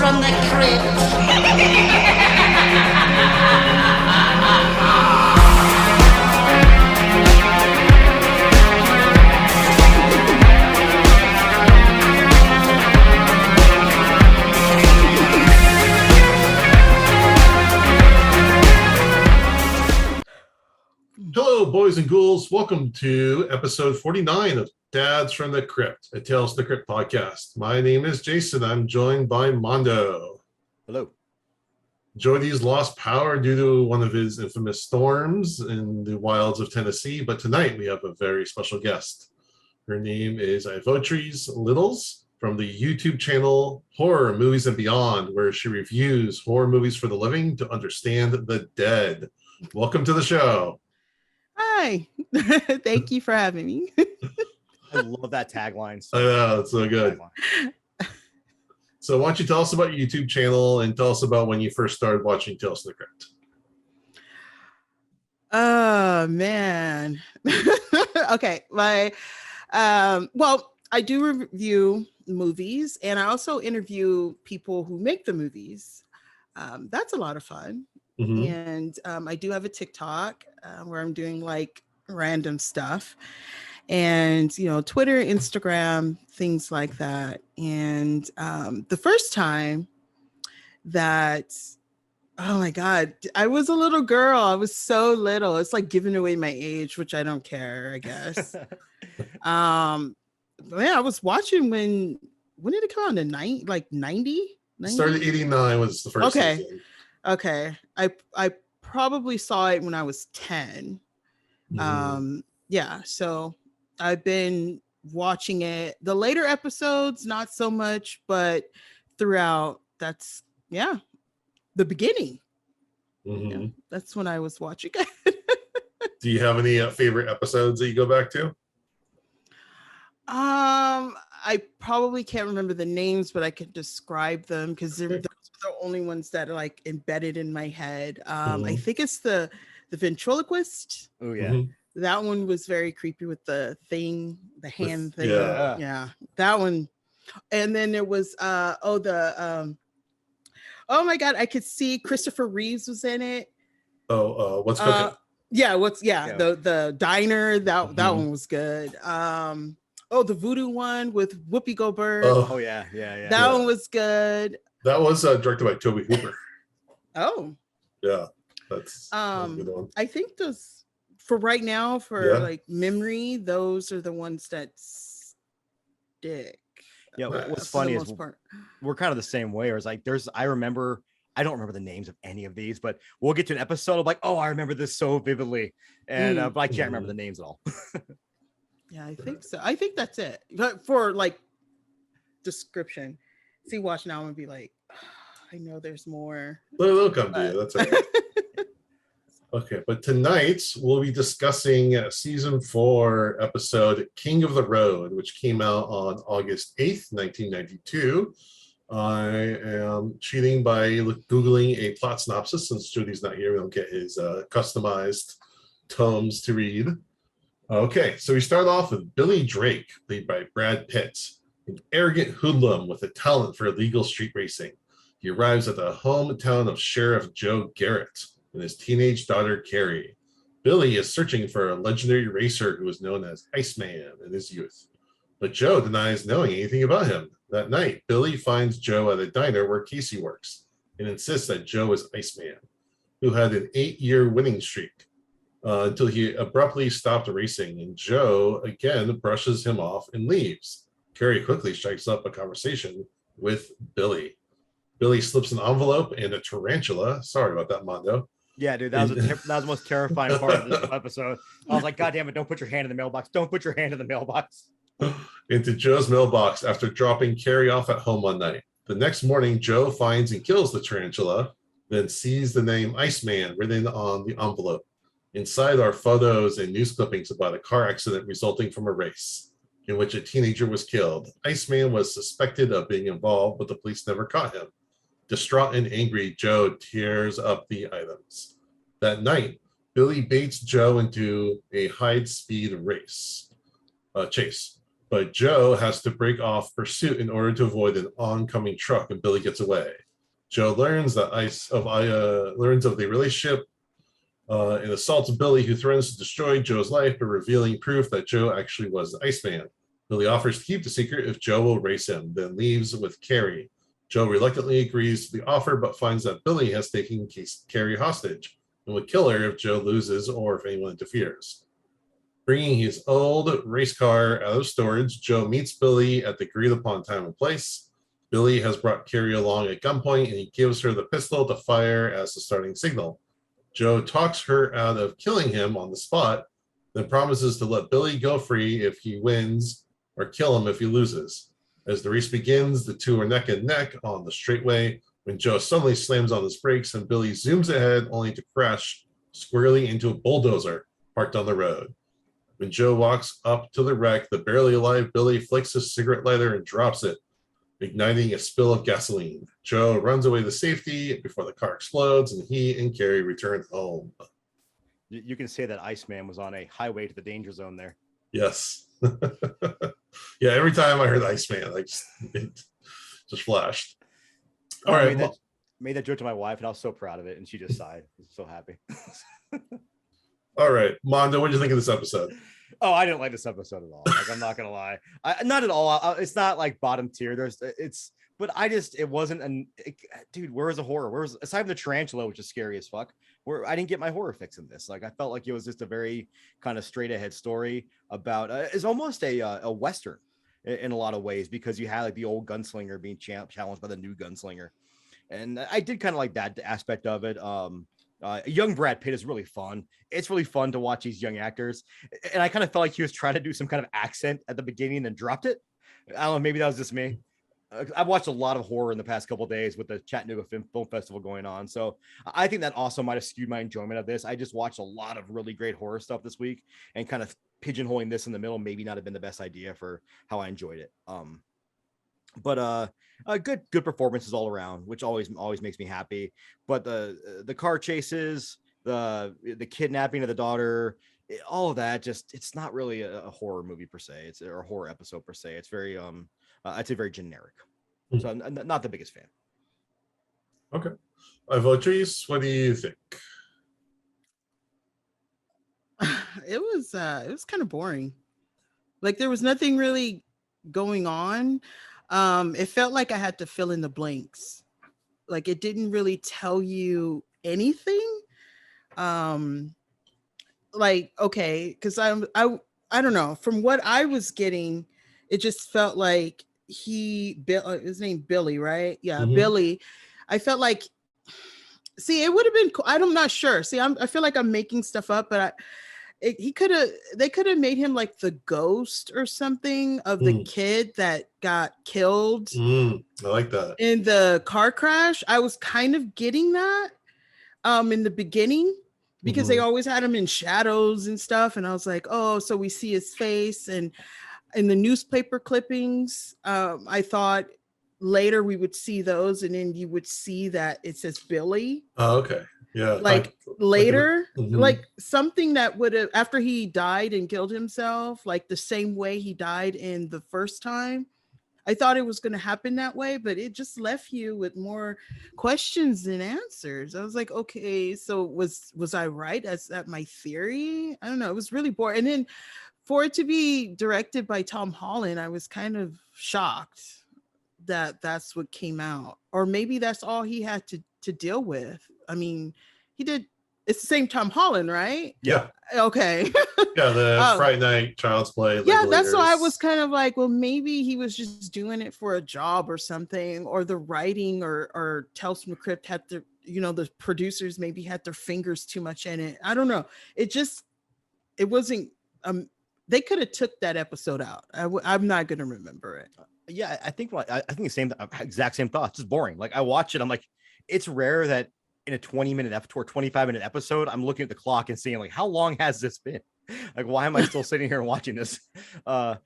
from the crypt. Hello, boys and ghouls. Welcome to episode 49 of Dads from the Crypt, a Tales from the Crypt podcast. My name is Jason. I'm joined by Mondo. Hello. Jody's lost power due to one of his infamous storms in the wilds of Tennessee, but tonight we have a very special guest. Her name is Ivotres Littles from the YouTube channel Horror Movies and Beyond, where she reviews horror movies for the living to understand the dead. Welcome to the show. Hi. Thank you for having me. I love that tagline. I know, it's so good. So why don't you tell us about your YouTube channel and tell us about when you first started watching Tales from the Crypt? Oh, man. Okay. Well, I do review movies and I also interview people who make the movies. That's a lot of fun. Mm-hmm. And I do have a TikTok where I'm doing like random stuff and, you know, Twitter, Instagram, things like that. And the first time that, oh my God, I was a little girl. I was so little. It's like giving away my age, which I don't care, I guess. Man, I was watching when did it come out? In like 90? Started 89 was the first season. Okay. I probably saw it when I was 10. Mm-hmm. Yeah. So I've been watching it. The later episodes, not so much, but throughout, that's, the beginning. Mm-hmm. Yeah, that's when I was watching it. Do you have any favorite episodes that you go back to? I probably can't remember the names, but I can describe them because they're the only ones that are like embedded in my head. I think it's the Ventriloquist. Oh yeah. Mm-hmm. That one was very creepy with the thing, the hand thing. Yeah. That one. And then there was oh my God, I could see Christopher Reeves was in it. What's cooking? The diner, that one was good. The voodoo one with Whoopi Goldberg. Oh yeah. That one was good. That was directed by Toby Hooper. Oh. Yeah. That's a good one. I think those for right now, like memory, those are the ones that stick. Yeah, what's funny is we're kind of the same way. Or it's like I don't remember the names of any of these, but we'll get to an episode of like, oh, I remember this so vividly, and but I can't remember the names at all. Yeah, I think so. I think that's it. But for like description, see, watch now and be like, I know there's more. They'll come to you. That's okay. Okay, but tonight we'll be discussing season 4 episode King of the Road, which came out on August 8th, 1992. I am cheating by Googling a plot synopsis. Since Jody's not here, we don't get his customized tomes to read. Okay, so we start off with Billy Drake, played by Brad Pitt, an arrogant hoodlum with a talent for illegal street racing. He arrives at the hometown of Sheriff Joe Garrett and his teenage daughter, Carrie. Billy is searching for a legendary racer who was known as Iceman in his youth, but Joe denies knowing anything about him. That night, Billy finds Joe at a diner where Casey works and insists that Joe is Iceman, who had an 8-year winning streak until he abruptly stopped racing, and Joe again brushes him off and leaves. Carrie quickly strikes up a conversation with Billy. Billy slips an envelope and a tarantula. Sorry about that, Mondo. Yeah, dude, that was the most terrifying part of this episode. I was like, God damn it, don't put your hand in the mailbox. Don't put your hand in the mailbox. Into Joe's mailbox after dropping Carrie off at home one night. The next morning, Joe finds and kills the tarantula, then sees the name Iceman written on the envelope. Inside are photos and news clippings about a car accident resulting from a race in which a teenager was killed. Iceman was suspected of being involved, but the police never caught him. Distraught and angry, Joe tears up the items. That night, Billy baits Joe into a high-speed chase. but Joe has to break off pursuit in order to avoid an oncoming truck, and Billy gets away. Joe learns of the relationship and assaults Billy, who threatens to destroy Joe's life by revealing proof that Joe actually was the Iceman. Billy offers to keep the secret if Joe will race him, then leaves with Carrie. Joe reluctantly agrees to the offer, but finds that Billy has taken Carrie hostage and would kill her if Joe loses or if anyone interferes. Bringing his old race car out of storage, Joe meets Billy at the agreed-upon time and place. Billy has brought Carrie along at gunpoint, and he gives her the pistol to fire as the starting signal. Joe talks her out of killing him on the spot, then promises to let Billy go free if he wins or kill him if he loses. As the race begins, the two are neck and neck on the straightaway when Joe suddenly slams on his brakes and Billy zooms ahead only to crash squarely into a bulldozer parked on the road. When Joe walks up to the wreck, the barely alive Billy flicks his cigarette lighter and drops it, igniting a spill of gasoline. Joe runs away to safety before the car explodes, and he and Carrie return home. You can say that Iceman was on a highway to the danger zone there. Yes. Yeah, every time I heard Iceman, it just flashed. All right. Made that joke to my wife, and I was so proud of it, and she just sighed. I was so happy. All right, Mondo, what did you think of this episode? Oh, I didn't like this episode at all. Like, I'm not gonna lie, not at all. It's not like bottom tier. But it wasn't dude. Where was the horror? Aside from the tarantula, which is scary as fuck? I didn't get my horror fix in this. Like, I felt like it was just a very kind of straight ahead story about. It's almost a western in a lot of ways, because you had like the old gunslinger being challenged by the new gunslinger, and I did kind of like that aspect of it. Young Brad Pitt is really fun. It's really fun to watch these young actors, and I kind of felt like he was trying to do some kind of accent at the beginning and then dropped it. I don't know, maybe that was just me. I've watched a lot of horror in the past couple of days with the Chattanooga Film Festival going on, so I think that also might have skewed my enjoyment of this. I just watched a lot of really great horror stuff this week, and kind of pigeonholing this in the middle maybe not have been the best idea for how I enjoyed it. But good performances all around, which always makes me happy. But the car chases, the kidnapping of the daughter, all of that, just it's not really a horror movie per se. It's or a horror episode per se. It's very I'd say very generic. So I'm not the biggest fan. Okay, Ivotres, what do you think? It was kind of boring. Like, there was nothing really going on. It felt like I had to fill in the blanks. Like, it didn't really tell you anything. Like, okay, because I don't know, from what I was getting, it just felt like his name Billy, right? Yeah, Mm-hmm. Billy. I felt like, it would have been cool. I'm not sure. I feel like I'm making stuff up, but they could have made him like the ghost or something of the kid that got killed. I like that. In the car crash. I was kind of getting that in the beginning, because they always had him in shadows and stuff. And I was like, oh, so we see his face. And in the newspaper clippings, I thought later we would see those, and then you would see that it says Billy. Oh, okay. Yeah. Like later, like something that would have, after he died and killed himself, like the same way he died in the first time. I thought it was going to happen that way, but it just left you with more questions than answers. I was like, okay, so was I right? Is that my theory? I don't know. It was really boring. And then for it to be directed by Tom Holland, I was kind of shocked that that's what came out. Or maybe that's all he had to deal with. I mean, it's the same Tom Holland, right? Yeah. Okay. Yeah, the Friday Night, Child's Play. Yeah, that's why I was kind of like, well, maybe he was just doing it for a job or something, or the writing or Tales from the Crypt had the producers maybe had their fingers too much in it. I don't know. It wasn't, they could have took that episode out. I'm not going to remember it. Yeah, I think the exact same thoughts. It's boring. Like, I watch it, I'm like, it's rare that in a 20-minute or 25-minute episode, I'm looking at the clock and seeing like, how long has this been? Like, why am I still sitting here and watching this? I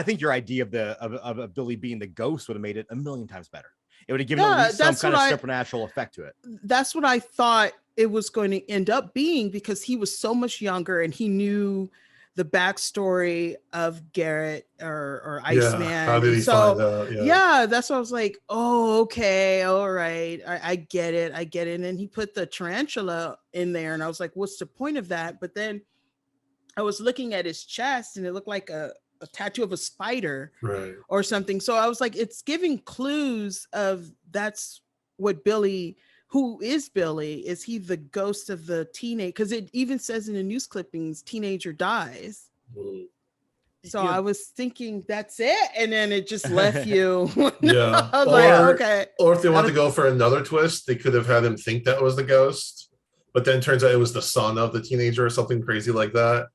think your idea of Billy being the ghost would have made it a million times better. It would have given at least some kind of supernatural effect to it. That's what I thought it was going to end up being, because he was so much younger and he knew the backstory of Garrett or Iceman. Yeah, how did he find out? Yeah, that's what I was like, oh, okay, all right, I get it. And then he put the tarantula in there, and I was like, what's the point of that? But then I was looking at his chest, and it looked like a tattoo of a spider, right, or something. So I was like, it's giving clues of that's what Billy. Who is Billy? Is he the ghost of the teenage? Because it even says in the news clippings, teenager dies. So I was thinking that's it, and then it just left you. Yeah. I was like, okay. Or if they want to go for another twist, they could have had him think that was the ghost, but then turns out it was the son of the teenager or something crazy like that.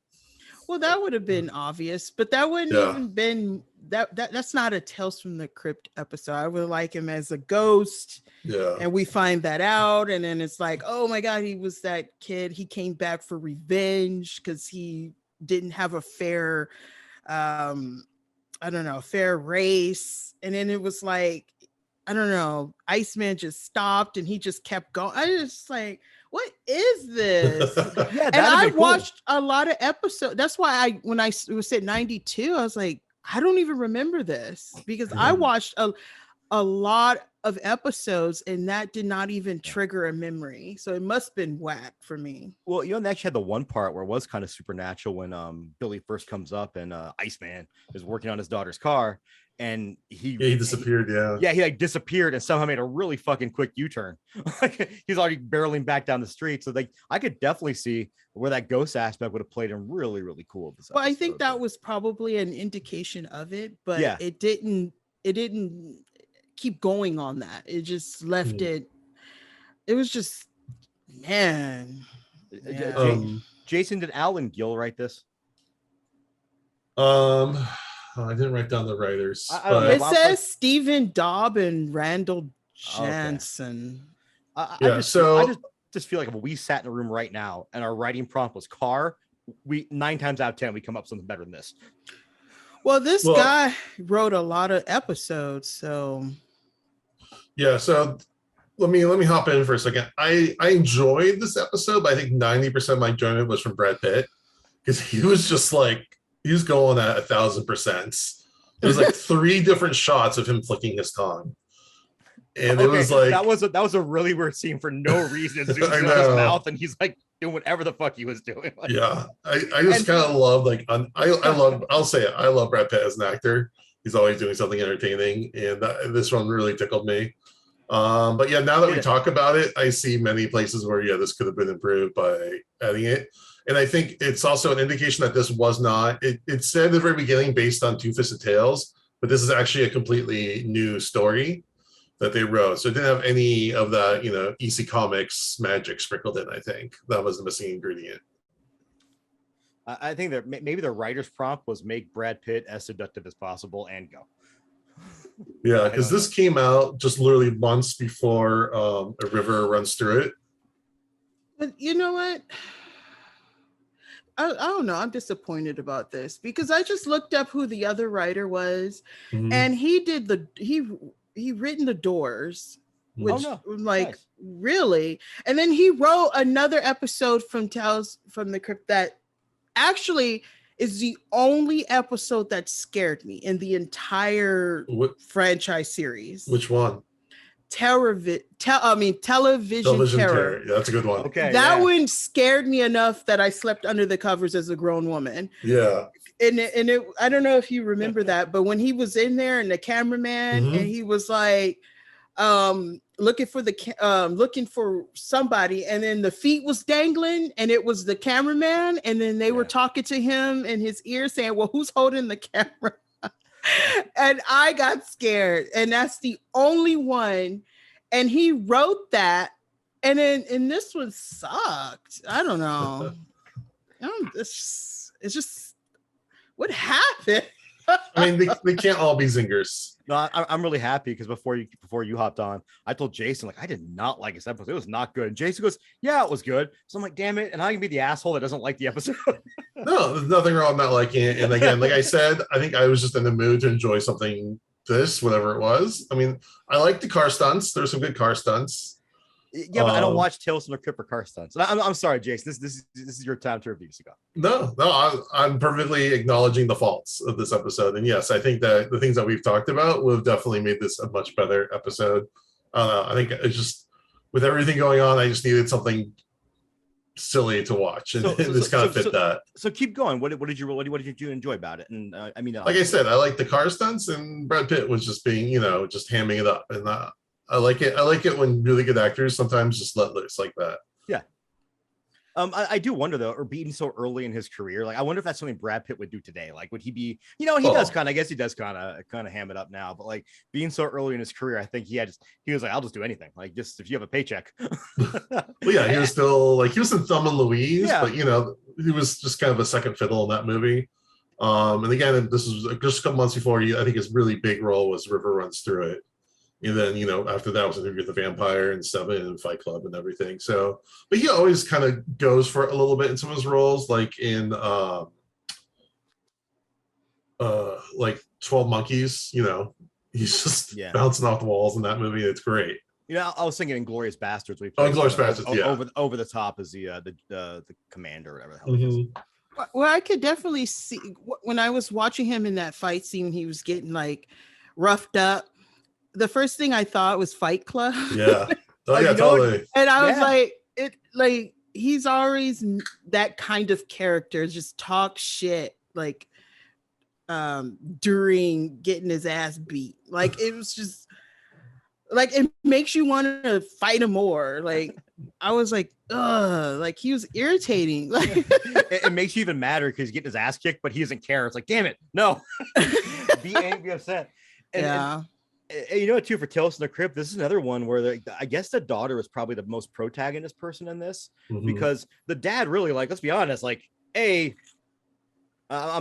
Well, that would have been obvious, but that wouldn't even been that's not a Tales from the Crypt episode. I would like him as a ghost. Yeah. And we find that out, and then it's like, oh my God, he was that kid. He came back for revenge because he didn't have a fair, fair race. And then it was like, I don't know, Iceman just stopped and he just kept going. I was just like, what is this? Yeah, and I watched a lot of episodes. That's why when I was at 92, I was like, I don't even remember this, because I watched a lot of episodes and that did not even trigger a memory. So it must have been whack for me. Well, you know, they actually had the one part where it was kind of supernatural when Billy first comes up and Iceman is working on his daughter's car, and he disappeared. He like disappeared and somehow made a really fucking quick U-turn. He's already barreling back down the street. So like I could definitely see where that ghost aspect would have played in really, really cool. Well, I think that was probably an indication of it, but it didn't keep going on that. It just left it. It was just, man. Yeah. Jason, did Alan Gill write this? I didn't write down the writers. It says Stephen Dobb and Randall Jansen. I just feel like if we sat in a room right now and our writing prompt was car, we 9 times out of 10 we come up with something better than this. Well, this guy wrote a lot of episodes, so yeah. So let me hop in for a second. I enjoyed this episode, but I think 90% of my enjoyment was from Brad Pitt, because he was just like, he was going at 1,000%. There's like 3 different shots of him flicking his tongue, and it was like that was a really weird scene for no reason. It zooms in on his mouth, and he's like doing whatever the fuck he was doing. Like, yeah, I just kind of love I'll say it. I love Brad Pitt as an actor. He's always doing something entertaining, and this one really tickled me. But yeah, now that we talk about it, I see many places where this could have been improved by adding it. And I think it's also an indication that this was not, it said at the very beginning based on Two-Fisted Tales, but this is actually a completely new story that they wrote. So it didn't have any of that, EC Comics magic sprinkled in, I think. That was the missing ingredient. I think that maybe the writer's prompt was make Brad Pitt as seductive as possible and go. Yeah, because this came out just literally months before A River Runs Through It. But you know what? I don't know. I'm disappointed about this, because I just looked up who the other writer was, and he written The Doors, which nice. Really, and then he wrote another episode from Tales from the Crypt that actually is the only episode that scared me in the entire franchise series. Which one? Television Terror. Yeah, that's a good one. Okay, that one scared me enough that I slept under the covers as a grown woman. Yeah. And it I don't know if you remember that, but when he was in there and the cameraman and he was like looking for somebody, and then the feet was dangling and it was the cameraman, and then they were talking to him in his ear saying, well, who's holding the camera? And I got scared, and that's the only one. And he wrote that, and this one sucked. I don't know. It's just what happened. I mean, they can't all be zingers. No, I'm really happy, because before you hopped on, I told Jason, like, I did not like this episode. It was not good. And Jason goes, yeah, it was good. So I'm like, damn it. And I can be the asshole that doesn't like the episode. No, there's nothing wrong with not liking it. And again, like I said, I think I was just in the mood to enjoy something, whatever it was. I mean, I like the car stunts. There's some good car stunts. Yeah, but I don't watch Tales from the Crypt or car stunts. I'm sorry, Jason. This is your time to review. So go. No, I'm perfectly acknowledging the faults of this episode, and yes, I think that the things that we've talked about would have definitely made this a much better episode. I think it's just with everything going on, I just needed something silly to watch, and this kind of fit that. So keep going. What did you enjoy about it? And I mean, like I said, I like the car stunts, and Brad Pitt was just being, just hamming it up, and I like it. I like it when really good actors sometimes just let loose like that. Yeah. I do wonder though, or being so early in his career, like I wonder if that's something Brad Pitt would do today. Like, would he be, does kind of, I guess he does kind of ham it up now, but like being so early in his career, I think he was like, I'll just do anything. Like, just if you have a paycheck. Well, yeah, he was still like, he was in Thelma and Louise, but he was just kind of a second fiddle in that movie. And again, this was just a couple months before I think his really big role was River Runs Through It. And then, after that was Interview with the Vampire and Seven and Fight Club and everything. So, but he always kind of goes for it a little bit in some of his roles, like in like 12 Monkeys, he's just bouncing off the walls in that movie. It's great. I was thinking Inglourious Bastards. Inglourious Bastards, over the top as the commander or whatever the hell he is. Well, I could definitely see when I was watching him in that fight scene, he was getting like roughed up. The first thing I thought was Fight Club. Yeah. Oh yeah, totally. And I was like, he's always that kind of character, just talk shit like during getting his ass beat. Like it was just like it makes you want to fight him more. Like I was like, ugh, like he was irritating. Like it makes you even madder because he's getting his ass kicked, but he doesn't care. It's like, damn it, no. Be angry, upset. And too, for Tales from the Crypt, this is another one where I guess the daughter was probably the most protagonist person in this, because the dad really, like, let's be honest, like, I'm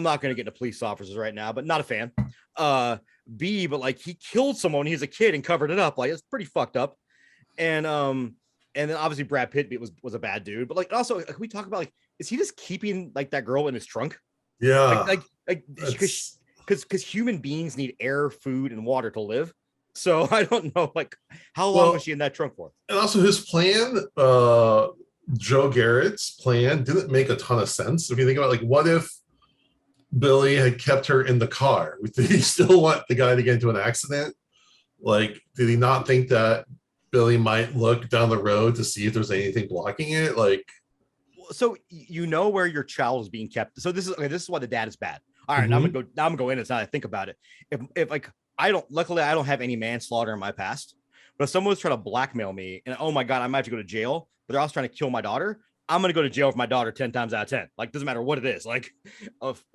not going to get into police officers right now, but not a fan. B, but like he killed someone when he was a kid and covered it up. Like, it's pretty fucked up. And then obviously Brad Pitt was a bad dude, but like also, can we talk about like, is he just keeping like that girl in his trunk? Yeah. Like because human beings need air, food, and water to live. So I don't know, like, how long was she in that trunk for? And also his plan, Joe Garrett's plan, didn't make a ton of sense. If you think about, like, what if Billy had kept her in the car? Did he still want the guy to get into an accident? Like, did he not think that Billy might look down the road to see if there's anything blocking it? Like, so where your child is being kept. So this is why the dad is bad. All right, now I'm gonna go in. It's now I think about it. If like luckily I don't have any manslaughter in my past, but if someone was trying to blackmail me and oh my god, I might have to go to jail, but they're also trying to kill my daughter, I'm gonna go to jail for my daughter 10 times out of 10. Like, doesn't matter what it is. Like,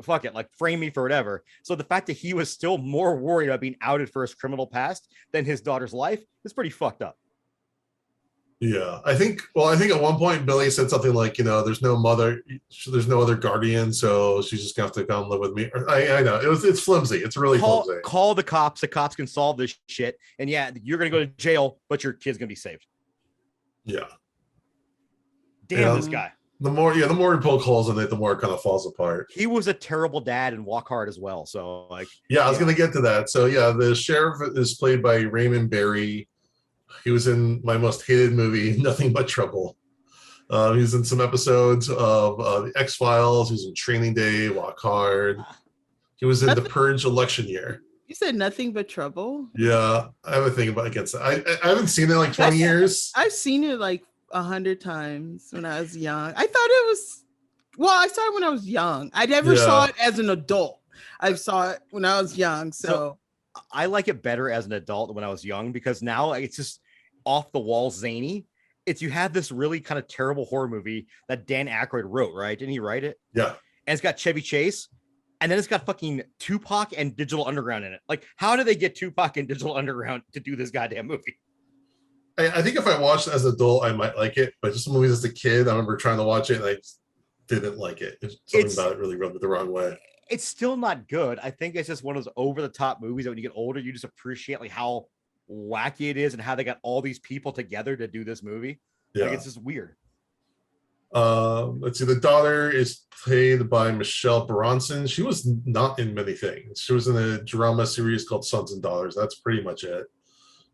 fuck it, like frame me for whatever. So the fact that he was still more worried about being outed for his criminal past than his daughter's life is pretty fucked up. Yeah, I think at one point Billy said something like, there's no mother, there's no other guardian, so she's just gonna have to come live with me. I know it's flimsy. It's really flimsy. Call the cops. The cops can solve this shit. And yeah, you're gonna go to jail, but your kid's gonna be saved. Yeah. Damn, this guy. The more we poke holes in it, the more it kind of falls apart. He was a terrible dad and Walk Hard as well. So like, I was gonna get to that. So yeah, the sheriff is played by Raymond Barry. He was in my most hated movie, Nothing But Trouble. He was in some episodes of The X-Files. He was in Training Day, Walk Hard. He was in The Purge election year. You said Nothing But Trouble? Yeah, I have a thing against it. I haven't seen it in like 20 years. I've seen it like 100 times when I was young. I saw it when I was young. I never saw it as an adult. I saw it when I was young. So I like it better as an adult than when I was young, because now it's just off the wall zany. You have this really kind of terrible horror movie that Dan Aykroyd wrote, right? Didn't he write it? Yeah. And it's got Chevy Chase, and then it's got fucking Tupac and Digital Underground in it. Like, how did they get Tupac and Digital Underground to do this goddamn movie? I think if I watched it as an adult, I might like it, but just movies as a kid, I remember trying to watch it and I didn't like it. Something about it really rubbed it the wrong way. It's still not good. I think it's just one of those over-the-top movies that when you get older, you just appreciate like how wacky it is and how they got all these people together to do this movie. Yeah. Like, it's just weird. Let's see. The daughter is played by Michelle Bronson. She was not in many things. She was in a drama series called Sons and Daughters. That's pretty much it.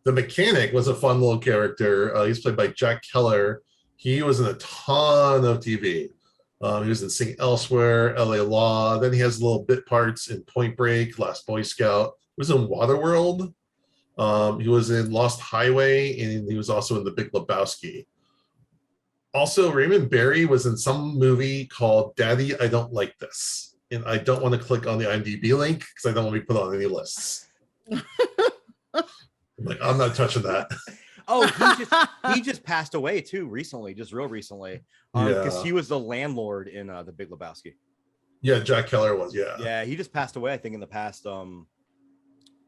The mechanic was a fun little character. He's played by Jack Kehler. He was in a ton of TV. He was in Sing Elsewhere, LA Law. Then he has little bit parts in Point Break, Last Boy Scout. He was in Waterworld. He was in Lost Highway, and he was also in The Big Lebowski. Also, Raymond Barry was in some movie called Daddy, I Don't Like This. And I don't want to click on the IMDb link because I don't want to be put on any lists. I'm not touching that. He just passed away too recently, just real recently. Because he was the landlord in The Big Lebowski. Yeah, Jack Kehler was, yeah. Yeah, he just passed away, I think, in the past in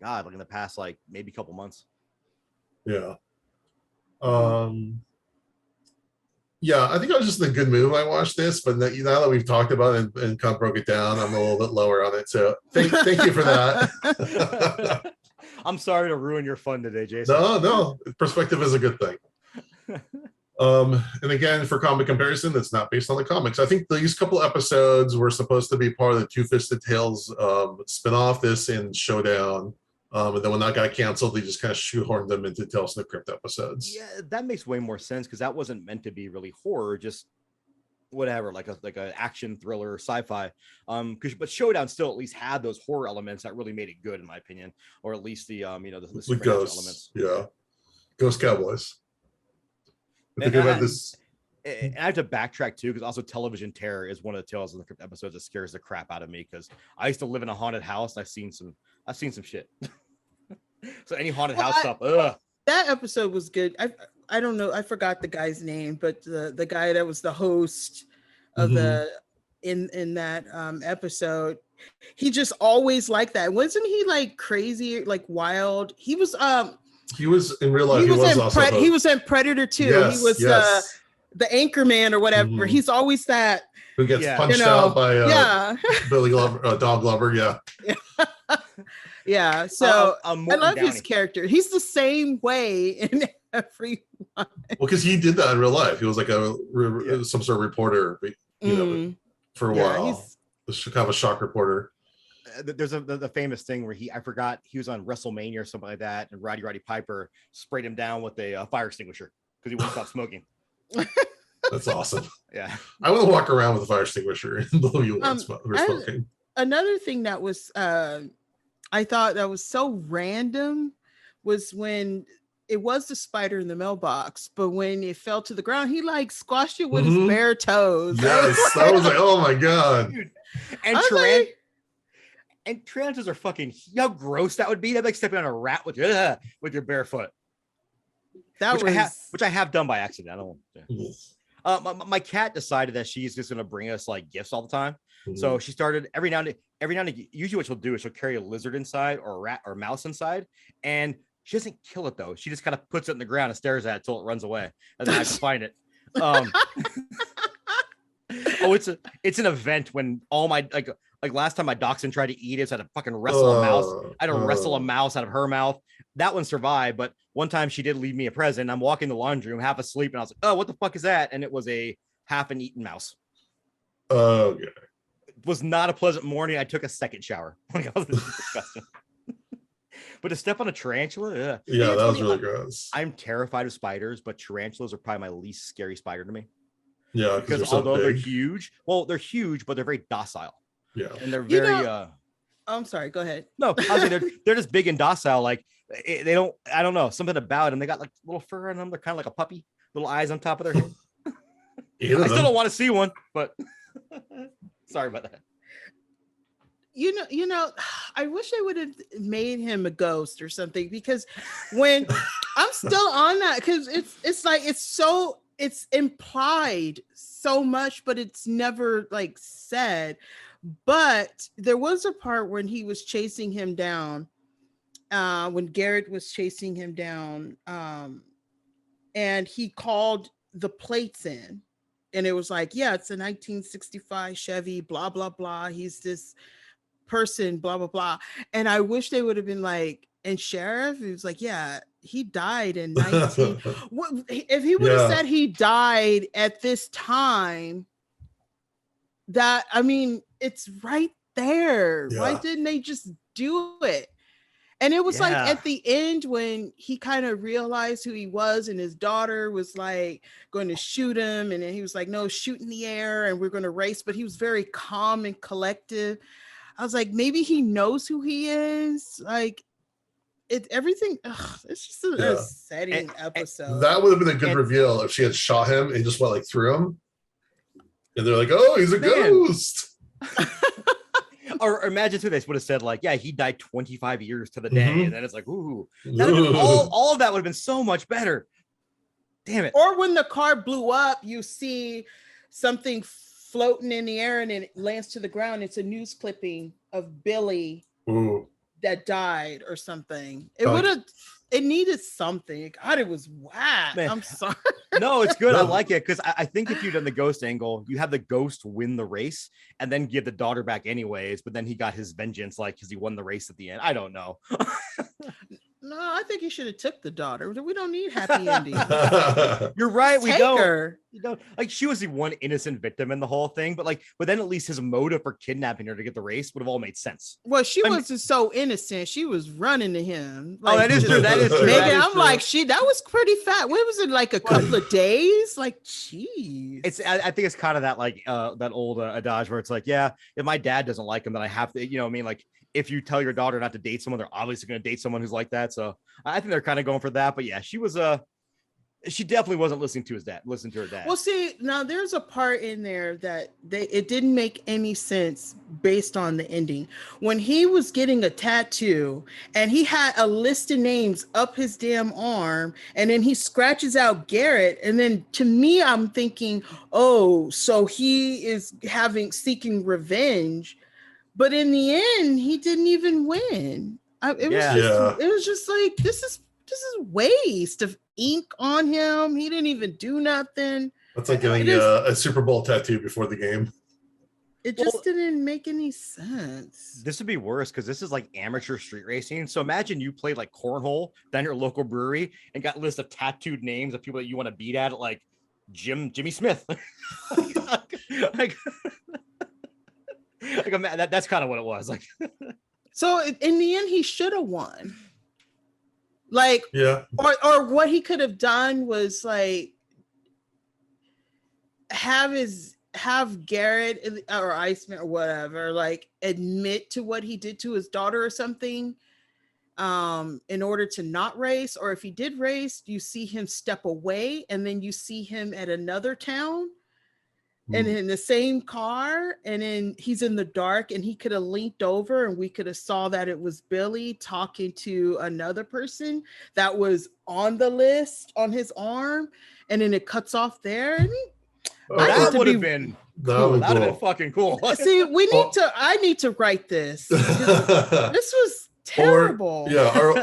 the past like maybe a couple months. Yeah. Yeah, I think it was just a good move. I watched this, but now that we've talked about it and kind of broke it down, I'm a little bit lower on it. So thank you for that. I'm sorry to ruin your fun today, Jason. No, perspective is a good thing. And again, for comic comparison, it's not based on the comics. I think these couple episodes were supposed to be part of the Two-Fisted Tales spinoff, this and Showdown. And then when that got canceled, they just kind of shoehorned them into Tales from the Crypt episodes. Yeah, that makes way more sense because that wasn't meant to be really horror, just whatever, like a action thriller, sci-fi. But Showdown still at least had those horror elements that really made it good, in my opinion, or at least the the ghosts elements. Yeah, Ghost Cowboys. And I have to backtrack too, because also television terror is one of the Tales of the Crypt episodes that scares the crap out of me. Because I used to live in a haunted house. And I've seen some shit. So any haunted house stuff. Ugh. That episode was good. I don't know. I forgot the guy's name, but the guy that was the host of the in that episode, he just always like that. Wasn't he like crazy, like wild? He was in real life. He was in Predator 2. Yes, he was the anchor man or whatever. He's always that who gets punched out by Billy Glover, Donald Glover. Yeah. So I love Downey. his character. He's the same way in every one. Well, because he did that in real life. He was like some sort of reporter, for a while. He's kind of a shock reporter. There's the famous thing where I forgot he was on WrestleMania or something like that, and Roddy Piper sprayed him down with a fire extinguisher because he wouldn't stop smoking. That's awesome. Yeah, I want to walk around with a fire extinguisher and blow you when we're smoking. Another thing that was I thought that was so random was when it was the spider in the mailbox, but when it fell to the ground, he like squashed it with his bare toes. Yes, I was like, oh my god. Dude. And tarantulas are fucking, how gross that would be. That'd be like stepping on a rat with your bare foot. Which I have done by accident. I don't. My cat decided that she's just gonna bring us like gifts all the time. So she started every now and then. Usually, what she'll do is she'll carry a lizard inside or a rat or a mouse inside, and she doesn't kill it though. She just kind of puts it in the ground and stares at it until it runs away, and then I can find it. It's an event when all my like last time my dachshund tried to eat it, so I had to fucking wrestle a mouse. I had to wrestle a mouse out of her mouth. That one survived, but one time she did leave me a present. I'm walking the laundry room, half asleep, and I was like, "Oh, what the fuck is that?" And it was a half an eaten mouse. Oh, yeah. It was not a pleasant morning. I took a second shower. This is disgusting. But to step on a tarantula, yeah, that was really gross. I'm terrified of spiders, but tarantulas are probably my least scary spider to me. Yeah, because although they're huge, they're huge, but they're very docile. Yeah, and they're very. I'm sorry. Go ahead. No, they're just big and docile. Like they don't. I don't know, something about them. They got like little fur on them. They're kind of like a puppy. Little eyes on top of their head. I still don't want to see one, but sorry about that. You know, I wish I would have made him a ghost or something, because when I'm still on that, because it's like it's implied so much, but it's never like said. But there was a part when he was chasing him down, when Garrett was chasing him down, and he called the plates in, and it was like, yeah, it's a 1965 Chevy, blah blah blah. He's this person, blah blah blah. And I wish they would have been like, and sheriff, he was like, yeah, he died in 19. If he would have said he died at this time, that, I mean, it's right there. Why didn't they just do it? And it was like at the end when he kind of realized who he was, and his daughter was like going to shoot him, and then he was like, no, shoot in the air and we're going to race. But he was very calm and collective. I was like, maybe he knows who he is. Like everything. It's just an upsetting episode. That would have been a good reveal if she had shot him and just went like through him. And they're like, oh, he's a ghost. Or imagine too, they would have said like, yeah, he died 25 years to the day. And then it's like, ooh, all of that would have been so much better. Damn it. Or when the car blew up, you see something floating in the air and it lands to the ground. It's a news clipping of Billy that died or something. It needed something. God, it was whack. Man. I'm sorry. No, it's good. I like it because I think if you'd done the ghost angle, you have the ghost win the race and then give the daughter back anyways. But then he got his vengeance, like because he won the race at the end. I don't know. No, I think he should have took the daughter. We don't need happy endings. You're right. We don't. Her. You know, like she was the one innocent victim in the whole thing, but then at least his motive for kidnapping her to get the race would have all made sense. Well, she wasn't so innocent. She was running to him. Like, that is true. That is true. Maybe I'm true. Like that was pretty fat. What was it, like a couple of days? Like, geez. I think it's kind of that like that old adage where it's like, yeah, if my dad doesn't like him, then I have to, you know what I mean? Like if you tell your daughter not to date someone, they're obviously going to date someone who's like that. So I think they're kind of going for that. But yeah, she definitely wasn't listening to her dad. Well, see, now there's a part in there that it didn't make any sense based on the ending. When he was getting a tattoo and he had a list of names up his damn arm, and then he scratches out Garrett. And then to me, I'm thinking, oh, so he is seeking revenge. But in the end, he didn't even win. It was just like, this is waste of ink on him. He didn't even do nothing. That's like getting a Super Bowl tattoo before the game. It just didn't make any sense. This would be worse because this is like amateur street racing. So imagine you played like cornhole down your local brewery and got a list of tattooed names of people that you want to beat at, like Jimmy Smith. That's kind of what it was like. So in the end, he should have won. Like, yeah. Or what he could have done was like have Garrett or Iceman or whatever, like admit to what he did to his daughter or something, in order to not race. Or if he did race, you see him step away and then you see him at another town and in the same car, and then he's in the dark and he could have leaned over and we could have saw that it was Billy talking to another person that was on the list on his arm, and then it cuts off there. That would have been cool. That would have been fucking cool. See, I need to write this. This was terrible.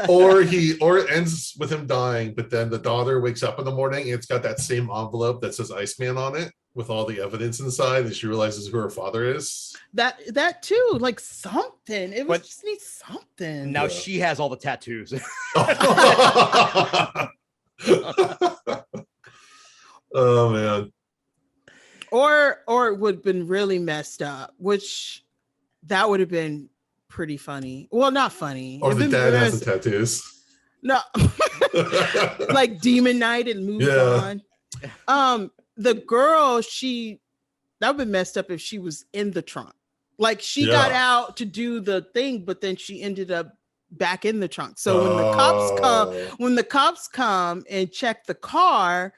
Or it ends with him dying, but then the daughter wakes up in the morning and it's got that same envelope that says Iceman on it with all the evidence inside, and she realizes who her father is. That too, like something. Just needs something. Now she has all the tattoos. Oh man. Or it would have been really messed up, which that would have been pretty funny. Well, not funny. Or the dad has the tattoos. No. Like Demon Knight and moves on. The girl, that would have been messed up if she was in the trunk. Like she got out to do the thing, but then she ended up back in the trunk. So when the cops come and check the car,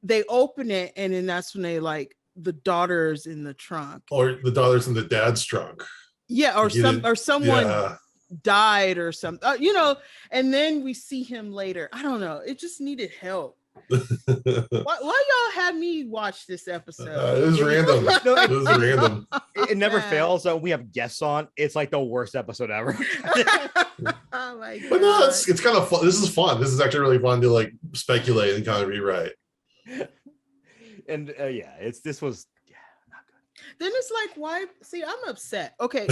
they open it, and then that's when they like the daughter's in the trunk. Or the daughter's in the dad's trunk. Yeah, or someone died or something. And then we see him later. I don't know. It just needed help. Why y'all had me watch this episode? It was random. It was random. It never fails. So we have guests on. It's like the worst episode ever. Oh my god! But no, it's kind of fun. This is fun. This is actually really fun to like speculate and kind of rewrite. And this was not good. Then it's like, why? See, I'm upset. Okay,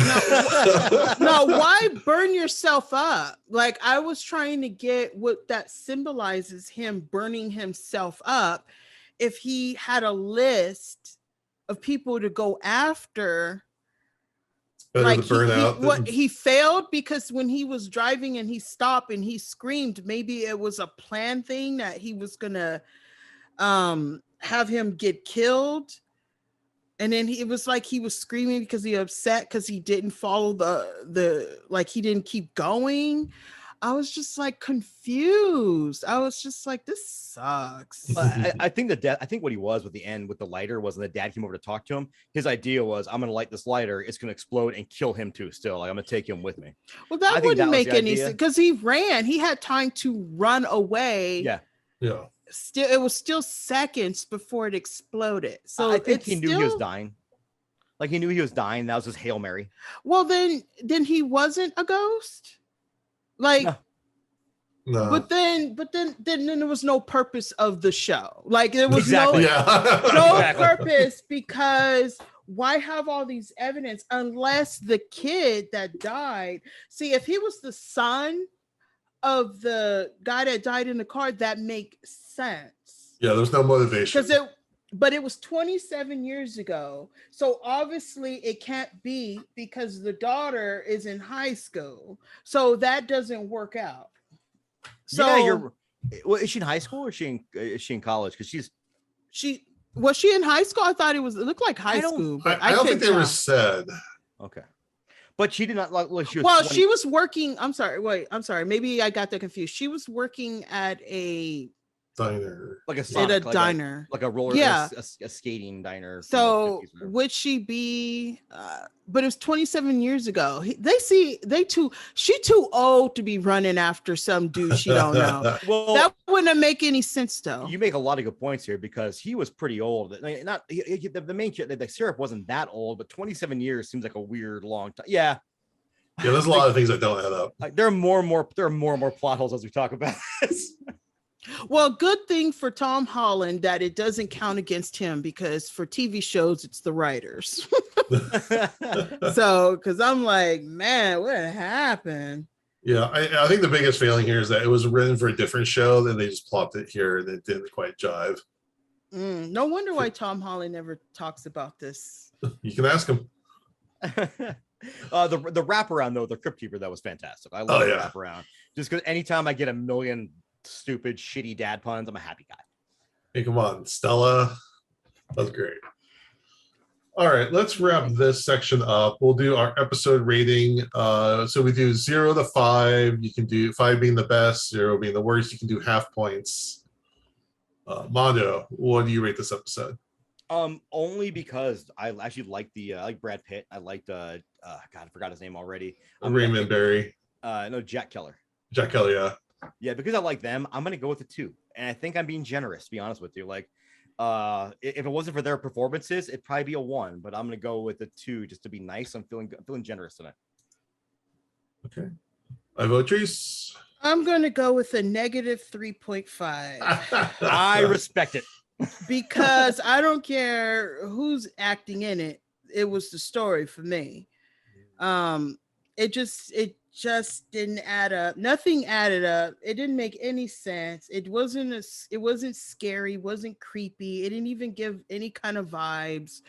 no, why burn yourself up? Like I was trying to get what that symbolizes, him burning himself up. If he had a list of people to go after, Better like to burn out than- he failed because when he was driving and he stopped and he screamed, maybe it was a planned thing that he was gonna have him get killed. And then it was like he was screaming because he upset because he didn't follow the like he didn't keep going. I was just like confused. I was just like, this sucks. I think I think what he was with the end with the lighter was when the dad came over to talk to him. His idea was, I'm going to light this lighter. It's going to explode and kill him too. Still, like I'm going to take him with me. Well, that wouldn't make any sense because he ran. He had time to run away. Yeah. Yeah. Still, it was still seconds before it exploded. So I think he knew he was dying. Like he knew he was dying. That was his Hail Mary. Well, then he wasn't a ghost. Like, no. But then there was no purpose of the show. Like there was no Exactly. purpose because why have all these evidence unless the kid that died? See, if he was the son of the guy that died in the car, that makes sense. Yeah, there's no motivation. But it was 27 years ago. So obviously it can't be because the daughter is in high school. So that doesn't work out. So yeah, is she in high school or is she in college? Because was she in high school? I thought it looked like high school. But I don't think they were said. Okay. But she did not like she was. Well, 20. She was working. I'm sorry. Maybe I got that confused. She was working at a diner, like a Sonic, diner, like a roller, a skating diner. So would she be? But it was 27 years ago. She too old to be running after some dude she don't know. Well, that wouldn't make any sense though. You make a lot of good points here because he was pretty old. The main kid, the syrup wasn't that old, but 27 years seems like a weird long time. Yeah. Yeah, there's a lot of things that don't add up. Like, there are more and more plot holes as we talk about this. Well, good thing for Tom Holland that it doesn't count against him because for TV shows, it's the writers. So, because I'm like, man, what happened? Yeah, I think the biggest failing here is that it was written for a different show, then they just plopped it here and it didn't quite jive. No wonder why Tom Holland never talks about this. You can ask him. The wraparound though, the Crypt Keeper, that was fantastic. I love the wraparound. Just because anytime I get a million stupid shitty dad puns, I'm a happy guy. Hey, come on, Stella. That's great. All right, let's wrap this section up. We'll do our episode rating. So we do 0 to 5. You can do 5 being the best, 0 being the worst. You can do half points. Mondo, what do you rate this episode? Only because I actually like I like Brad Pitt. I liked God, I forgot his name already. Raymond Barry. No, Jack Keller. Jack Keller, yeah. Yeah, because I like them, I'm gonna go with a 2. And I think I'm being generous, to be honest with you. Like, if it wasn't for their performances, it'd probably be a 1, but I'm gonna go with a 2 just to be nice. I'm feeling generous tonight. Okay. Ivotres. I'm gonna go with a negative 3.5. I respect it. Because I don't care who's acting in it. It was the story for me. It just didn't add up. Nothing added up. It didn't make any sense. It wasn't scary, wasn't creepy. It didn't even give any kind of vibes.